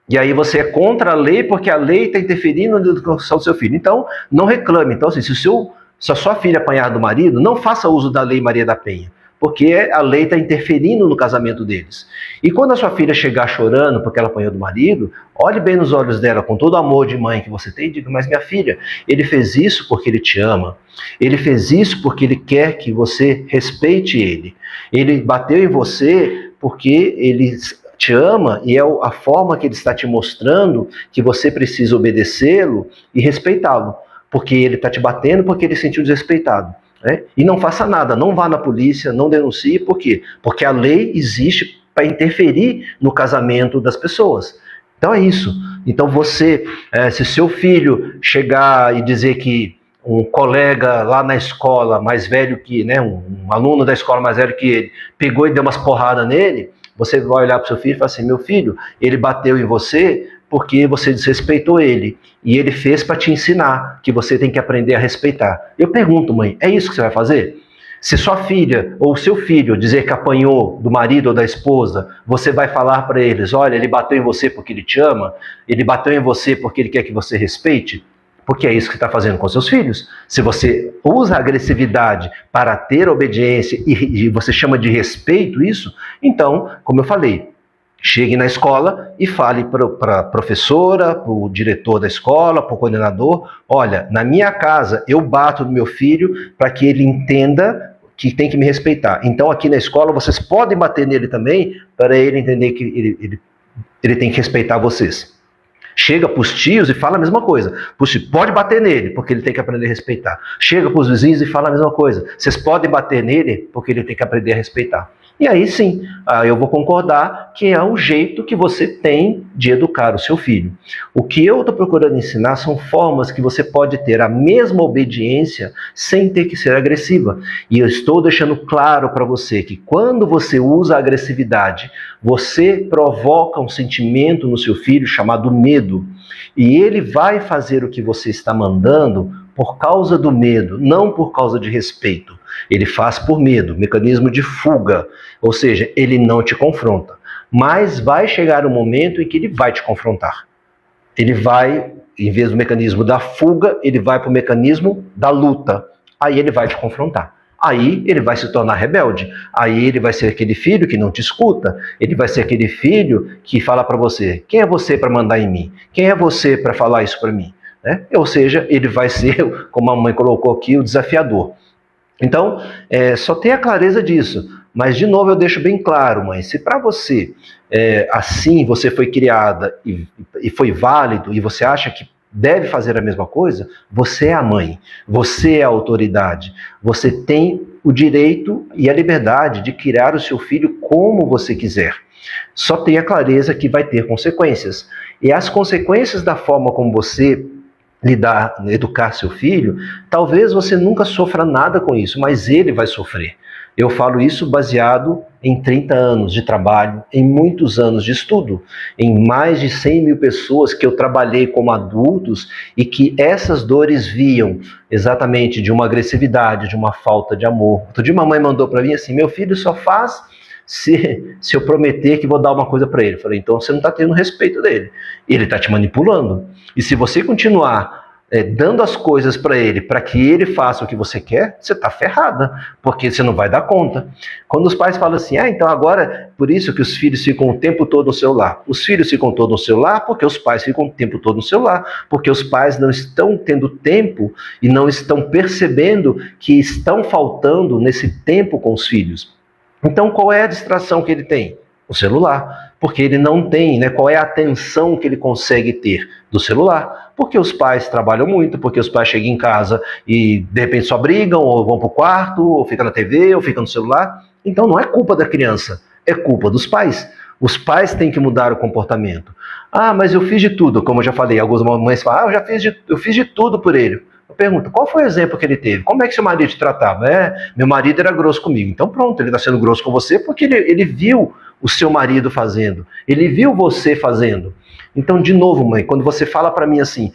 E aí você é contra a lei porque a lei está interferindo na educação do seu filho. Então, não reclame. Então, assim, se a sua filha apanhar do marido, não faça uso da Lei Maria da Penha, porque a lei está interferindo no casamento deles. E quando a sua filha chegar chorando porque ela apanhou do marido, olhe bem nos olhos dela, com todo o amor de mãe que você tem, e diga: mas minha filha, ele fez isso porque ele te ama. Ele fez isso porque ele quer que você respeite ele. Ele bateu em você porque ele te ama e é a forma que ele está te mostrando que você precisa obedecê-lo e respeitá-lo. Porque ele está te batendo porque ele se sentiu desrespeitado. Né? E não faça nada, não vá na polícia, não denuncie. Por quê? Porque a lei existe para interferir no casamento das pessoas. Então é isso. Então você, se seu filho chegar e dizer que um colega lá na escola mais velho que, né, um aluno da escola mais velho que ele, pegou e deu umas porradas nele, você vai olhar para o seu filho e falar assim: meu filho, ele bateu em você porque você desrespeitou ele. E ele fez para te ensinar que você tem que aprender a respeitar. Eu pergunto, mãe, é isso que você vai fazer? Se sua filha ou seu filho dizer que apanhou do marido ou da esposa, você vai falar para eles: olha, ele bateu em você porque ele te ama, ele bateu em você porque ele quer que você respeite? Porque é isso que está fazendo com seus filhos. Se você usa a agressividade para ter obediência e você chama de respeito isso, então, como eu falei, chegue na escola e fale para a professora, para o diretor da escola, para o coordenador: olha, na minha casa eu bato no meu filho para que ele entenda que tem que me respeitar. Então aqui na escola vocês podem bater nele também para ele entender que ele tem que respeitar vocês. Chega para os tios e fala a mesma coisa. Pode bater nele, porque ele tem que aprender a respeitar. Chega para os vizinhos e fala a mesma coisa. Vocês podem bater nele, porque ele tem que aprender a respeitar. E aí sim, eu vou concordar que é o jeito que você tem de educar o seu filho. O que eu estou procurando ensinar são formas que você pode ter a mesma obediência sem ter que ser agressiva. E eu estou deixando claro para você que quando você usa a agressividade, você provoca um sentimento no seu filho chamado medo. E ele vai fazer o que você está mandando por causa do medo, não por causa de respeito. Ele faz por medo, mecanismo de fuga, ou seja, ele não te confronta. Mas vai chegar um momento em que ele vai te confrontar. Ele vai, em vez do mecanismo da fuga, ele vai para o mecanismo da luta. Aí ele vai te confrontar. Aí ele vai se tornar rebelde. Aí ele vai ser aquele filho que não te escuta. Ele vai ser aquele filho que fala para você: quem é você para mandar em mim? Quem é você para falar isso para mim? Né? Ou seja, ele vai ser, como a mãe colocou aqui, o desafiador. Então, só tenha clareza disso. Mas, de novo, eu deixo bem claro, mãe, se para você, assim, você foi criada e foi válido, e você acha que deve fazer a mesma coisa, você é a mãe, você é a autoridade, você tem o direito e a liberdade de criar o seu filho como você quiser. Só tenha clareza que vai ter consequências. E as consequências da forma como você educar seu filho, talvez você nunca sofra nada com isso, mas ele vai sofrer. Eu falo isso baseado em 30 anos de trabalho, em muitos anos de estudo, em mais de 100 mil pessoas que eu trabalhei como adultos e que essas dores viam exatamente de uma agressividade, de uma falta de amor. Outro dia uma mãe mandou para mim assim: meu filho só faz se eu prometer que vou dar uma coisa para ele. Eu falei: então você não está tendo respeito dele. Ele está te manipulando. E se você continuar dando as coisas para ele, para que ele faça o que você quer, você está ferrada, porque você não vai dar conta. Quando os pais falam assim: então agora, por isso que os filhos ficam o tempo todo no celular. Os filhos ficam todo no celular porque os pais ficam o tempo todo no celular, porque os pais não estão tendo tempo e não estão percebendo que estão faltando nesse tempo com os filhos. Então, qual é a distração que ele tem? O celular. Porque ele não tem, qual é a atenção que ele consegue ter do celular? Porque os pais trabalham muito, porque os pais chegam em casa e de repente só brigam, ou vão para o quarto, ou ficam na TV, ou ficam no celular. Então não é culpa da criança, é culpa dos pais. Os pais têm que mudar o comportamento. Ah, mas eu fiz de tudo, como eu já falei. Algumas mães falam: eu fiz de tudo por ele. Eu pergunto: qual foi o exemplo que ele teve? Como é que seu marido te tratava? Meu marido era grosso comigo. Então pronto, ele está sendo grosso com você porque ele viu o seu marido fazendo. Ele viu você fazendo. Então, de novo, mãe, quando você fala para mim assim: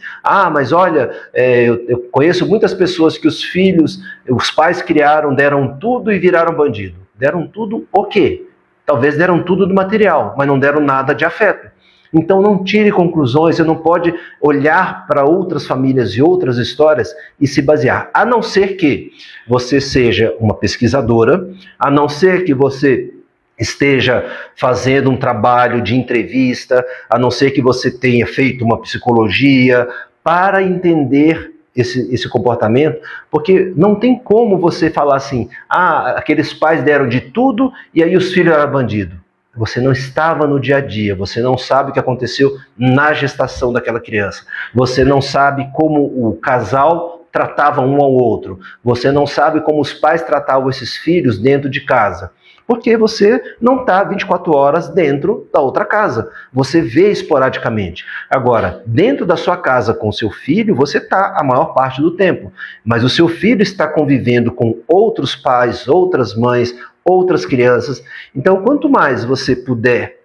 mas olha, eu conheço muitas pessoas que os pais criaram, deram tudo e viraram bandido. Deram tudo o quê? Talvez deram tudo do material, mas não deram nada de afeto. Então não tire conclusões, você não pode olhar para outras famílias e outras histórias e se basear. A não ser que você seja uma pesquisadora, a não ser que você esteja fazendo um trabalho de entrevista, a não ser que você tenha feito uma psicologia para entender esse comportamento, porque não tem como você falar assim, aqueles pais deram de tudo e aí os filhos eram bandidos. Você não estava no dia a dia, você não sabe o que aconteceu na gestação daquela criança, você não sabe como o casal tratava um ao outro, você não sabe como os pais tratavam esses filhos dentro de casa, porque você não está 24 horas dentro da outra casa, você vê esporadicamente. Agora, dentro da sua casa com seu filho, você está a maior parte do tempo, mas o seu filho está convivendo com outros pais, outras mães, outras crianças. Então, quanto mais você puder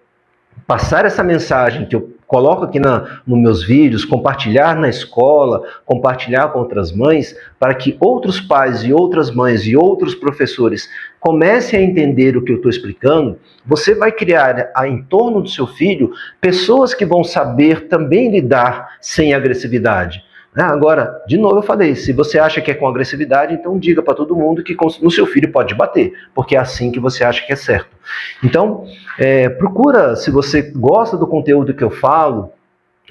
passar essa mensagem que eu coloco aqui nos meus vídeos, compartilhar na escola, compartilhar com outras mães, para que outros pais e outras mães e outros professores comecem a entender o que eu estou explicando, você vai criar em torno do seu filho pessoas que vão saber também lidar sem agressividade. Agora, de novo eu falei, se você acha que é com agressividade, então diga para todo mundo que no seu filho pode bater, porque é assim que você acha que é certo. Então, procura, se você gosta do conteúdo que eu falo,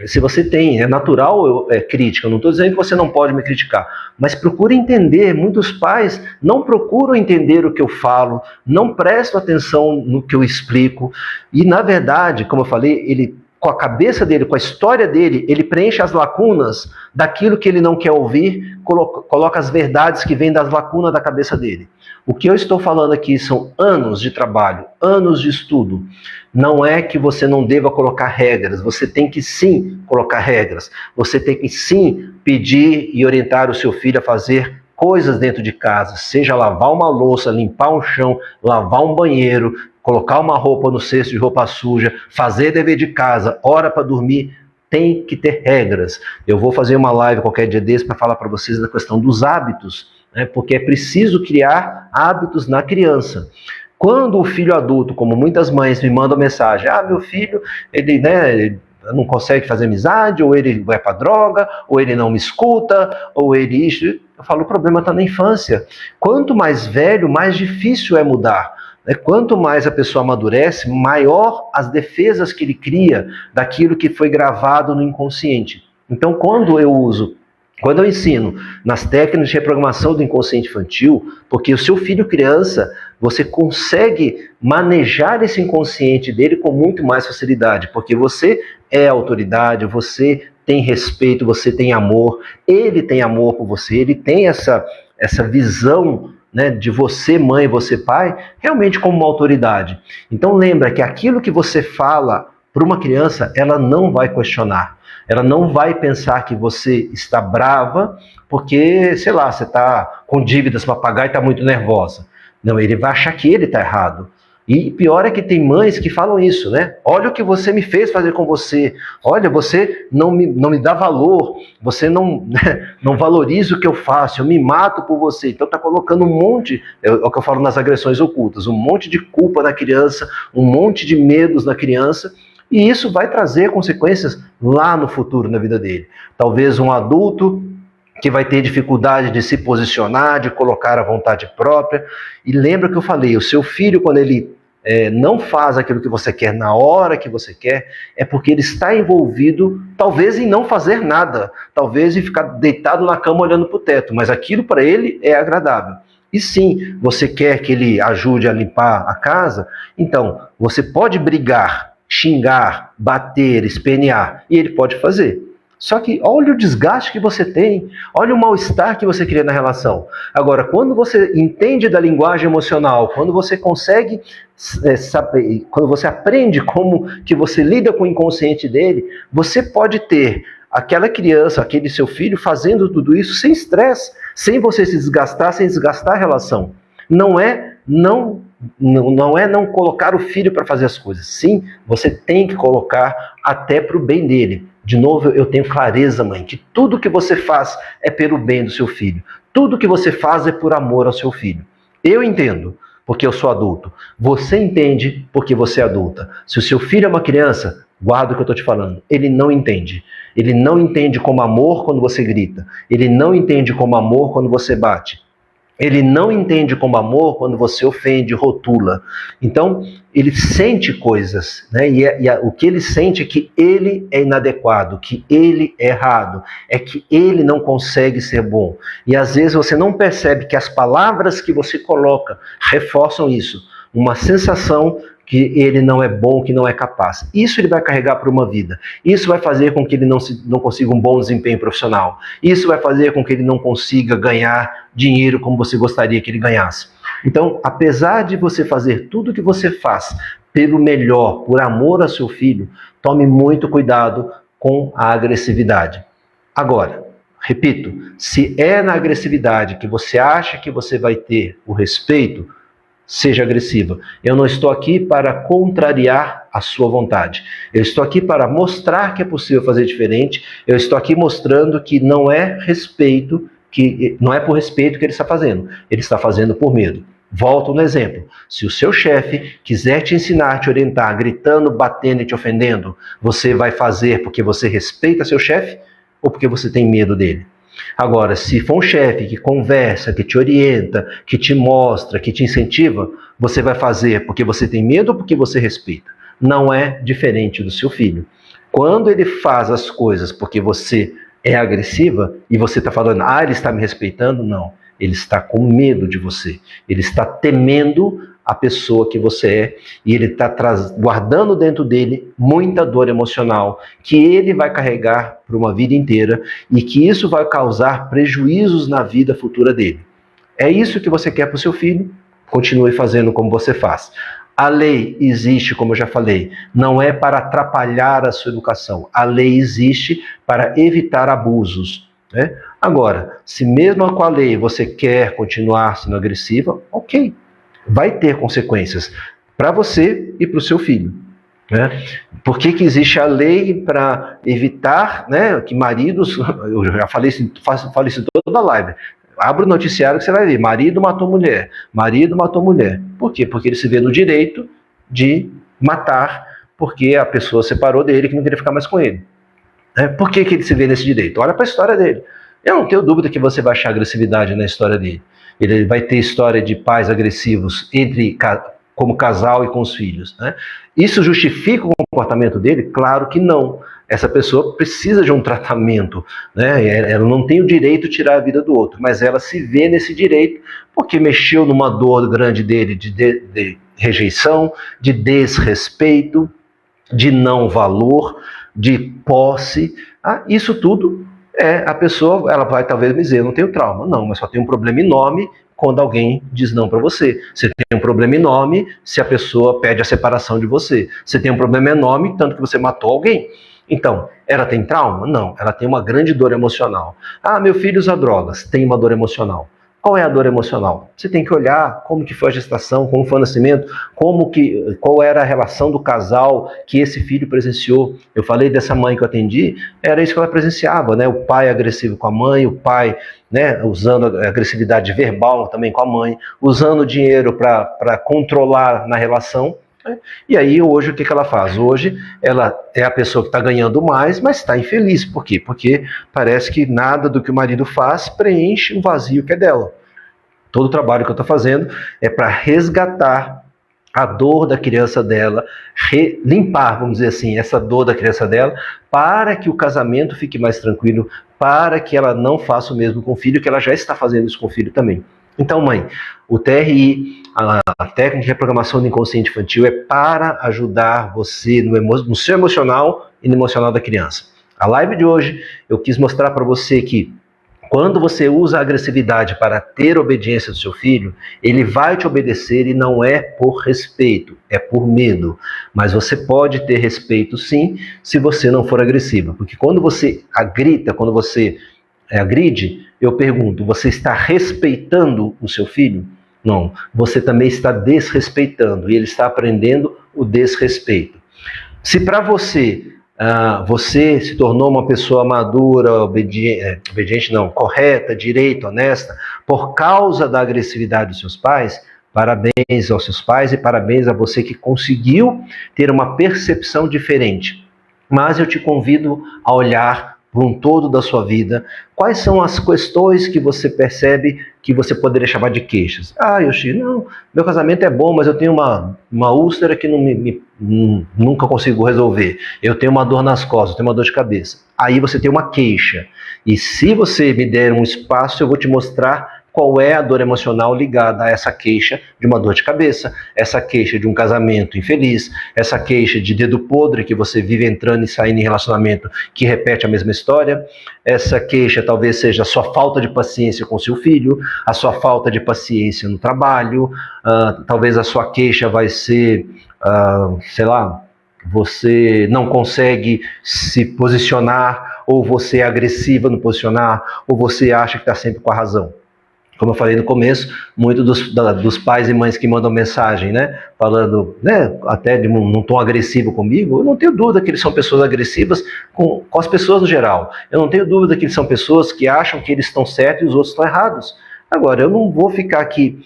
se você tem, é natural crítica, eu não estou dizendo que você não pode me criticar, mas procure entender, muitos pais não procuram entender o que eu falo, não prestam atenção no que eu explico, e na verdade, como eu falei, com a cabeça dele, com a história dele, ele preenche as lacunas daquilo que ele não quer ouvir, coloca as verdades que vêm das lacunas da cabeça dele. O que eu estou falando aqui são anos de trabalho, anos de estudo. Não é que você não deva colocar regras, você tem que sim colocar regras. Você tem que sim pedir e orientar o seu filho a fazer coisas dentro de casa, seja lavar uma louça, limpar um chão, lavar um banheiro, colocar uma roupa no cesto de roupa suja, fazer dever de casa, hora para dormir, tem que ter regras. Eu vou fazer uma live qualquer dia desse para falar para vocês da questão dos hábitos, né? Porque é preciso criar hábitos na criança. Quando o filho adulto, como muitas mães me mandam mensagem, meu filho, ele não consegue fazer amizade, ou ele vai para droga, ou ele não me escuta, ou ele... Eu falo, o problema está na infância. Quanto mais velho, mais difícil é mudar. Quanto mais a pessoa amadurece, maior as defesas que ele cria daquilo que foi gravado no inconsciente. Então, quando eu ensino nas técnicas de reprogramação do inconsciente infantil, porque o seu filho criança, você consegue manejar esse inconsciente dele com muito mais facilidade, porque você é autoridade, você tem respeito, você tem amor, ele tem amor por você, ele tem essa visão, né, de você mãe, você pai, realmente como uma autoridade. Então lembra que aquilo que você fala para uma criança, ela não vai questionar. Ela não vai pensar que você está brava porque, sei lá, você está com dívidas para pagar e está muito nervosa. Não, ele vai achar que ele está errado. E pior é que tem mães que falam isso, né? Olha o que você me fez fazer com você. Olha, você não me dá valor. Você não valoriza o que eu faço. Eu me mato por você. Então está colocando um monte, é o que eu falo nas agressões ocultas, um monte de culpa na criança, um monte de medos na criança. E isso vai trazer consequências lá no futuro na vida dele. Talvez um adulto que vai ter dificuldade de se posicionar, de colocar a vontade própria. E lembra que eu falei, o seu filho, quando ele não faz aquilo que você quer na hora que você quer, é porque ele está envolvido, talvez em não fazer nada, talvez em ficar deitado na cama olhando para o teto, mas aquilo para ele é agradável. E sim, você quer que ele ajude a limpar a casa, então você pode brigar, xingar, bater, espernear, e ele pode fazer. Só que olha o desgaste que você tem, olha o mal-estar que você cria na relação. Agora, quando você entende da linguagem emocional, quando você consegue saber, quando você aprende como que você lida com o inconsciente dele, você pode ter aquela criança, aquele seu filho fazendo tudo isso sem estresse, sem você se desgastar, sem desgastar a relação. Não é não colocar o filho para fazer as coisas. Sim, você tem que colocar até para o bem dele. De novo, eu tenho clareza, mãe, que tudo que você faz é pelo bem do seu filho. Tudo que você faz é por amor ao seu filho. Eu entendo, porque eu sou adulto. Você entende porque você é adulta. Se o seu filho é uma criança, guarda o que eu estou te falando. Ele não entende. Ele não entende como amor quando você grita. Ele não entende como amor quando você bate. Ele não entende como amor quando você ofende, rotula. Então, ele sente coisas, né? O que ele sente é que ele é inadequado, que ele é errado, é que ele não consegue ser bom. E às vezes você não percebe que as palavras que você coloca reforçam isso. Uma sensação que ele não é bom, que não é capaz. Isso ele vai carregar por uma vida. Isso vai fazer com que ele não consiga um bom desempenho profissional. Isso vai fazer com que ele não consiga ganhar dinheiro como você gostaria que ele ganhasse. Então, apesar de você fazer tudo o que você faz pelo melhor, por amor ao seu filho, tome muito cuidado com a agressividade. Agora, repito, se é na agressividade que você acha que você vai ter o respeito, seja agressiva. Eu não estou aqui para contrariar a sua vontade. Eu estou aqui para mostrar que é possível fazer diferente. Eu estou aqui mostrando que não é respeito, que não é por respeito que ele está fazendo. Ele está fazendo por medo. Volto no exemplo. Se o seu chefe quiser te ensinar, te orientar, gritando, batendo e te ofendendo, você vai fazer porque você respeita seu chefe ou porque você tem medo dele? Agora, se for um chefe que conversa, que te orienta, que te mostra, que te incentiva, você vai fazer porque você tem medo ou porque você respeita? Não é diferente do seu filho. Quando ele faz as coisas porque você é agressiva e você está falando, ele está me respeitando, não. Ele está com medo de você. Ele está temendo a pessoa que você é e ele está guardando dentro dele muita dor emocional que ele vai carregar por uma vida inteira e que isso vai causar prejuízos na vida futura dele. É isso que você quer para o seu filho? Continue fazendo como você faz. A lei existe, como eu já falei, não é para atrapalhar a sua educação. A lei existe para evitar abusos, né? Agora, se mesmo com a lei você quer continuar sendo agressiva, ok. Vai ter consequências para você e para o seu filho, né? Por que existe a lei para evitar, né, que maridos, eu já falei isso em toda a live, abre o noticiário que você vai ver, marido matou mulher, marido matou mulher. Por quê? Porque ele se vê no direito de matar, porque a pessoa separou dele que não queria ficar mais com ele. Por que ele se vê nesse direito? Olha para a história dele. Eu não tenho dúvida que você vai achar agressividade na história dele. Ele vai ter história de pais agressivos como casal e com os filhos, né? Isso justifica o comportamento dele? Claro que não. Essa pessoa precisa de um tratamento, né? Ela não tem o direito de tirar a vida do outro, mas ela se vê nesse direito porque mexeu numa dor grande dele de rejeição, de desrespeito, de não valor, de posse. Isso tudo a pessoa, ela vai talvez me dizer, eu não tenho trauma. Não, mas só tem um problema enorme quando alguém diz não para você. Você tem um problema enorme se a pessoa pede a separação de você. Você tem um problema enorme tanto que você matou alguém. Então, ela tem trauma? Não, ela tem uma grande dor emocional. Meu filho usa drogas, tem uma dor emocional. Qual é a dor emocional? Você tem que olhar como que foi a gestação, como foi o nascimento, qual era a relação do casal que esse filho presenciou. Eu falei dessa mãe que eu atendi, era isso que ela presenciava, né? O pai agressivo com a mãe, o pai, né, usando a agressividade verbal também com a mãe, usando o dinheiro para controlar na relação. E aí hoje o que ela faz? Hoje ela é a pessoa que está ganhando mais, mas está infeliz. Por quê? Porque parece que nada do que o marido faz preenche um vazio que é dela. Todo o trabalho que eu estou fazendo é para resgatar a dor da criança dela, limpar, vamos dizer assim, essa dor da criança dela, para que o casamento fique mais tranquilo, para que ela não faça o mesmo com o filho, que ela já está fazendo isso com o filho também. Então, mãe, o TRI, a técnica de reprogramação do inconsciente infantil, é para ajudar você no seu emocional e no emocional da criança. A live de hoje, eu quis mostrar para você que quando você usa a agressividade para ter obediência do seu filho, ele vai te obedecer e não é por respeito, é por medo. Mas você pode ter respeito sim, se você não for agressiva. Porque quando você grita, quando você agride, eu pergunto, você está respeitando o seu filho? Não, você também está desrespeitando e ele está aprendendo o desrespeito. Se para você, você se tornou uma pessoa madura, obediente não, correta, direita, honesta, por causa da agressividade dos seus pais, Parabéns aos seus pais e parabéns a você que conseguiu ter uma percepção diferente. Mas eu te convido a olhar para um todo da sua vida. Quais são as questões que você percebe que você poderia chamar de queixas? Ah, Yoshi, não, meu casamento é bom, mas eu tenho uma úlcera que nunca consigo resolver. Eu tenho uma dor nas costas, eu tenho uma dor de cabeça. Aí você tem uma queixa. E se você me der um espaço, eu vou te mostrar qual é a dor emocional ligada a essa queixa de uma dor de cabeça, essa queixa de um casamento infeliz, essa queixa de dedo podre que você vive entrando e saindo em relacionamento que repete a mesma história, essa queixa talvez seja a sua falta de paciência com seu filho, a sua falta de paciência no trabalho, talvez a sua queixa vai ser, sei lá, você não consegue se posicionar, ou você é agressiva no posicionar, ou você acha que está sempre com a razão. Como eu falei no começo, muitos dos pais e mães que mandam mensagem, né, falando, né, até de um tom agressivo comigo, eu não tenho dúvida que eles são pessoas agressivas com as pessoas no geral. Eu não tenho dúvida que eles são pessoas que acham que eles estão certos e os outros estão errados. Agora, eu não vou ficar aqui,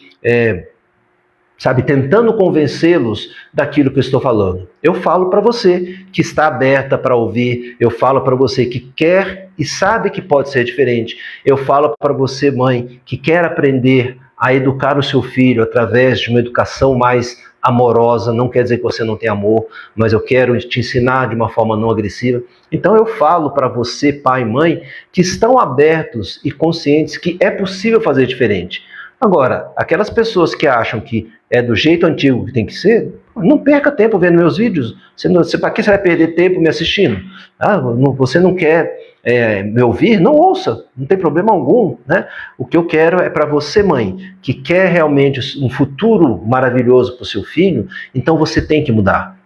tentando convencê-los daquilo que eu estou falando. Eu falo para você que está aberta para ouvir, eu falo para você que quer e sabe que pode ser diferente. Eu falo para você, mãe, que quer aprender a educar o seu filho através de uma educação mais amorosa. Não quer dizer que você não tem amor, mas eu quero te ensinar de uma forma não agressiva. Então eu falo para você, pai e mãe, que estão abertos e conscientes que é possível fazer diferente. Agora, aquelas pessoas que acham que é do jeito antigo que tem que ser, não perca tempo vendo meus vídeos. Para que você vai perder tempo me assistindo? Você não quer me ouvir? Não ouça, não tem problema algum, né? O que eu quero é para você, mãe, que quer realmente um futuro maravilhoso para o seu filho, então você tem que mudar.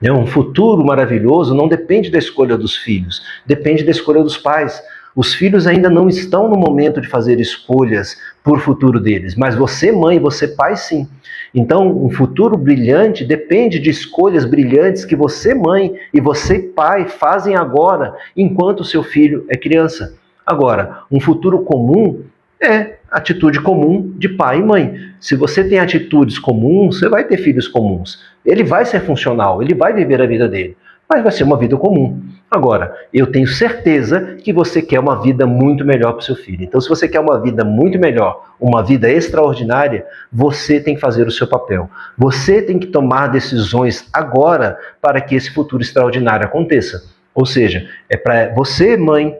Um futuro maravilhoso não depende da escolha dos filhos, depende da escolha dos pais. Os filhos ainda não estão no momento de fazer escolhas por futuro deles, mas você, mãe, você, pai, sim. Então, um futuro brilhante depende de escolhas brilhantes que você, mãe, e você, pai, fazem agora, enquanto o seu filho é criança. Agora, um futuro comum é atitude comum de pai e mãe. Se você tem atitudes comuns, você vai ter filhos comuns. Ele vai ser funcional, ele vai viver a vida dele, mas vai ser uma vida comum. Agora, eu tenho certeza que você quer uma vida muito melhor para o seu filho. Então, se você quer uma vida muito melhor, uma vida extraordinária, você tem que fazer o seu papel. Você tem que tomar decisões agora para que esse futuro extraordinário aconteça. Ou seja, é para você, mãe,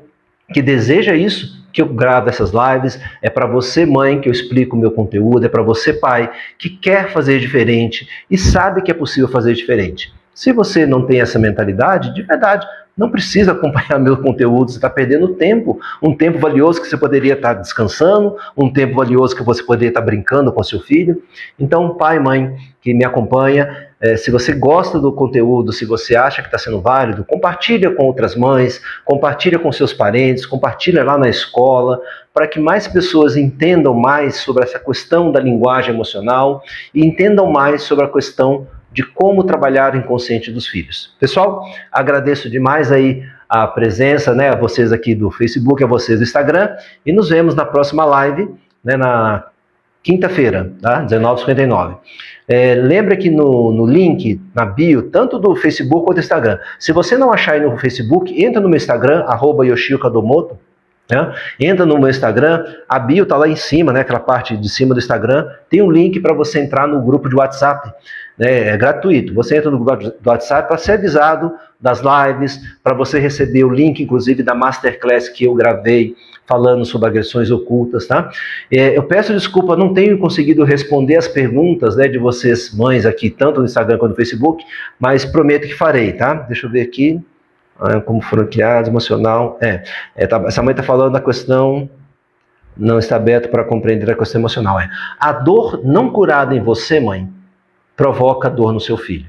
que deseja isso, que eu gravo essas lives, é para você, mãe, que eu explico o meu conteúdo, é para você, pai, que quer fazer diferente e sabe que é possível fazer diferente. Se você não tem essa mentalidade, de verdade, não precisa acompanhar meu conteúdo, você está perdendo tempo, um tempo valioso que você poderia estar descansando, um tempo valioso que você poderia estar brincando com seu filho. Então, pai e mãe que me acompanha, se você gosta do conteúdo, se você acha que está sendo válido, compartilha com outras mães, compartilha com seus parentes, compartilha lá na escola, para que mais pessoas entendam mais sobre essa questão da linguagem emocional e entendam mais sobre a questão de como trabalhar o inconsciente dos filhos. Pessoal, agradeço demais aí a presença, né, a vocês aqui do Facebook, a vocês do Instagram, e nos vemos na próxima live, né, na quinta-feira, tá? 19h59. Lembra que no link, na bio, tanto do Facebook quanto do Instagram, se você não achar aí no Facebook, entra no meu Instagram, @yoshiokadomoto, né? Entra no meu Instagram, a bio está lá em cima, né, aquela parte de cima do Instagram, tem um link para você entrar no grupo de WhatsApp. É gratuito, você entra no grupo do WhatsApp para ser avisado das lives, para você receber o link, inclusive, da Masterclass que eu gravei falando sobre agressões ocultas, tá? Eu peço desculpa, não tenho conseguido responder as perguntas, né, de vocês, mães, aqui, tanto no Instagram quanto no Facebook, mas prometo que farei, tá? Deixa eu ver aqui, como foram criados, emocional, essa mãe está falando da questão, não está aberto para compreender a questão emocional, a dor não curada em você, mãe, provoca dor no seu filho.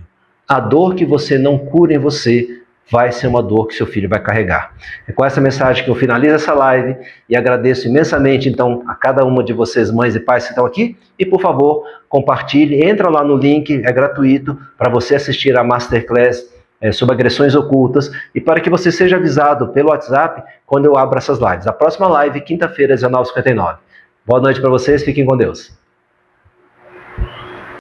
A dor que você não cura em você vai ser uma dor que seu filho vai carregar. É com essa mensagem que eu finalizo essa live e agradeço imensamente, então, a cada uma de vocês, mães e pais que estão aqui. E, por favor, compartilhe, entra lá no link, é gratuito, para você assistir a Masterclass sobre agressões ocultas e para que você seja avisado pelo WhatsApp quando eu abro essas lives. A próxima live, quinta-feira, 19h59. Boa noite para vocês, fiquem com Deus.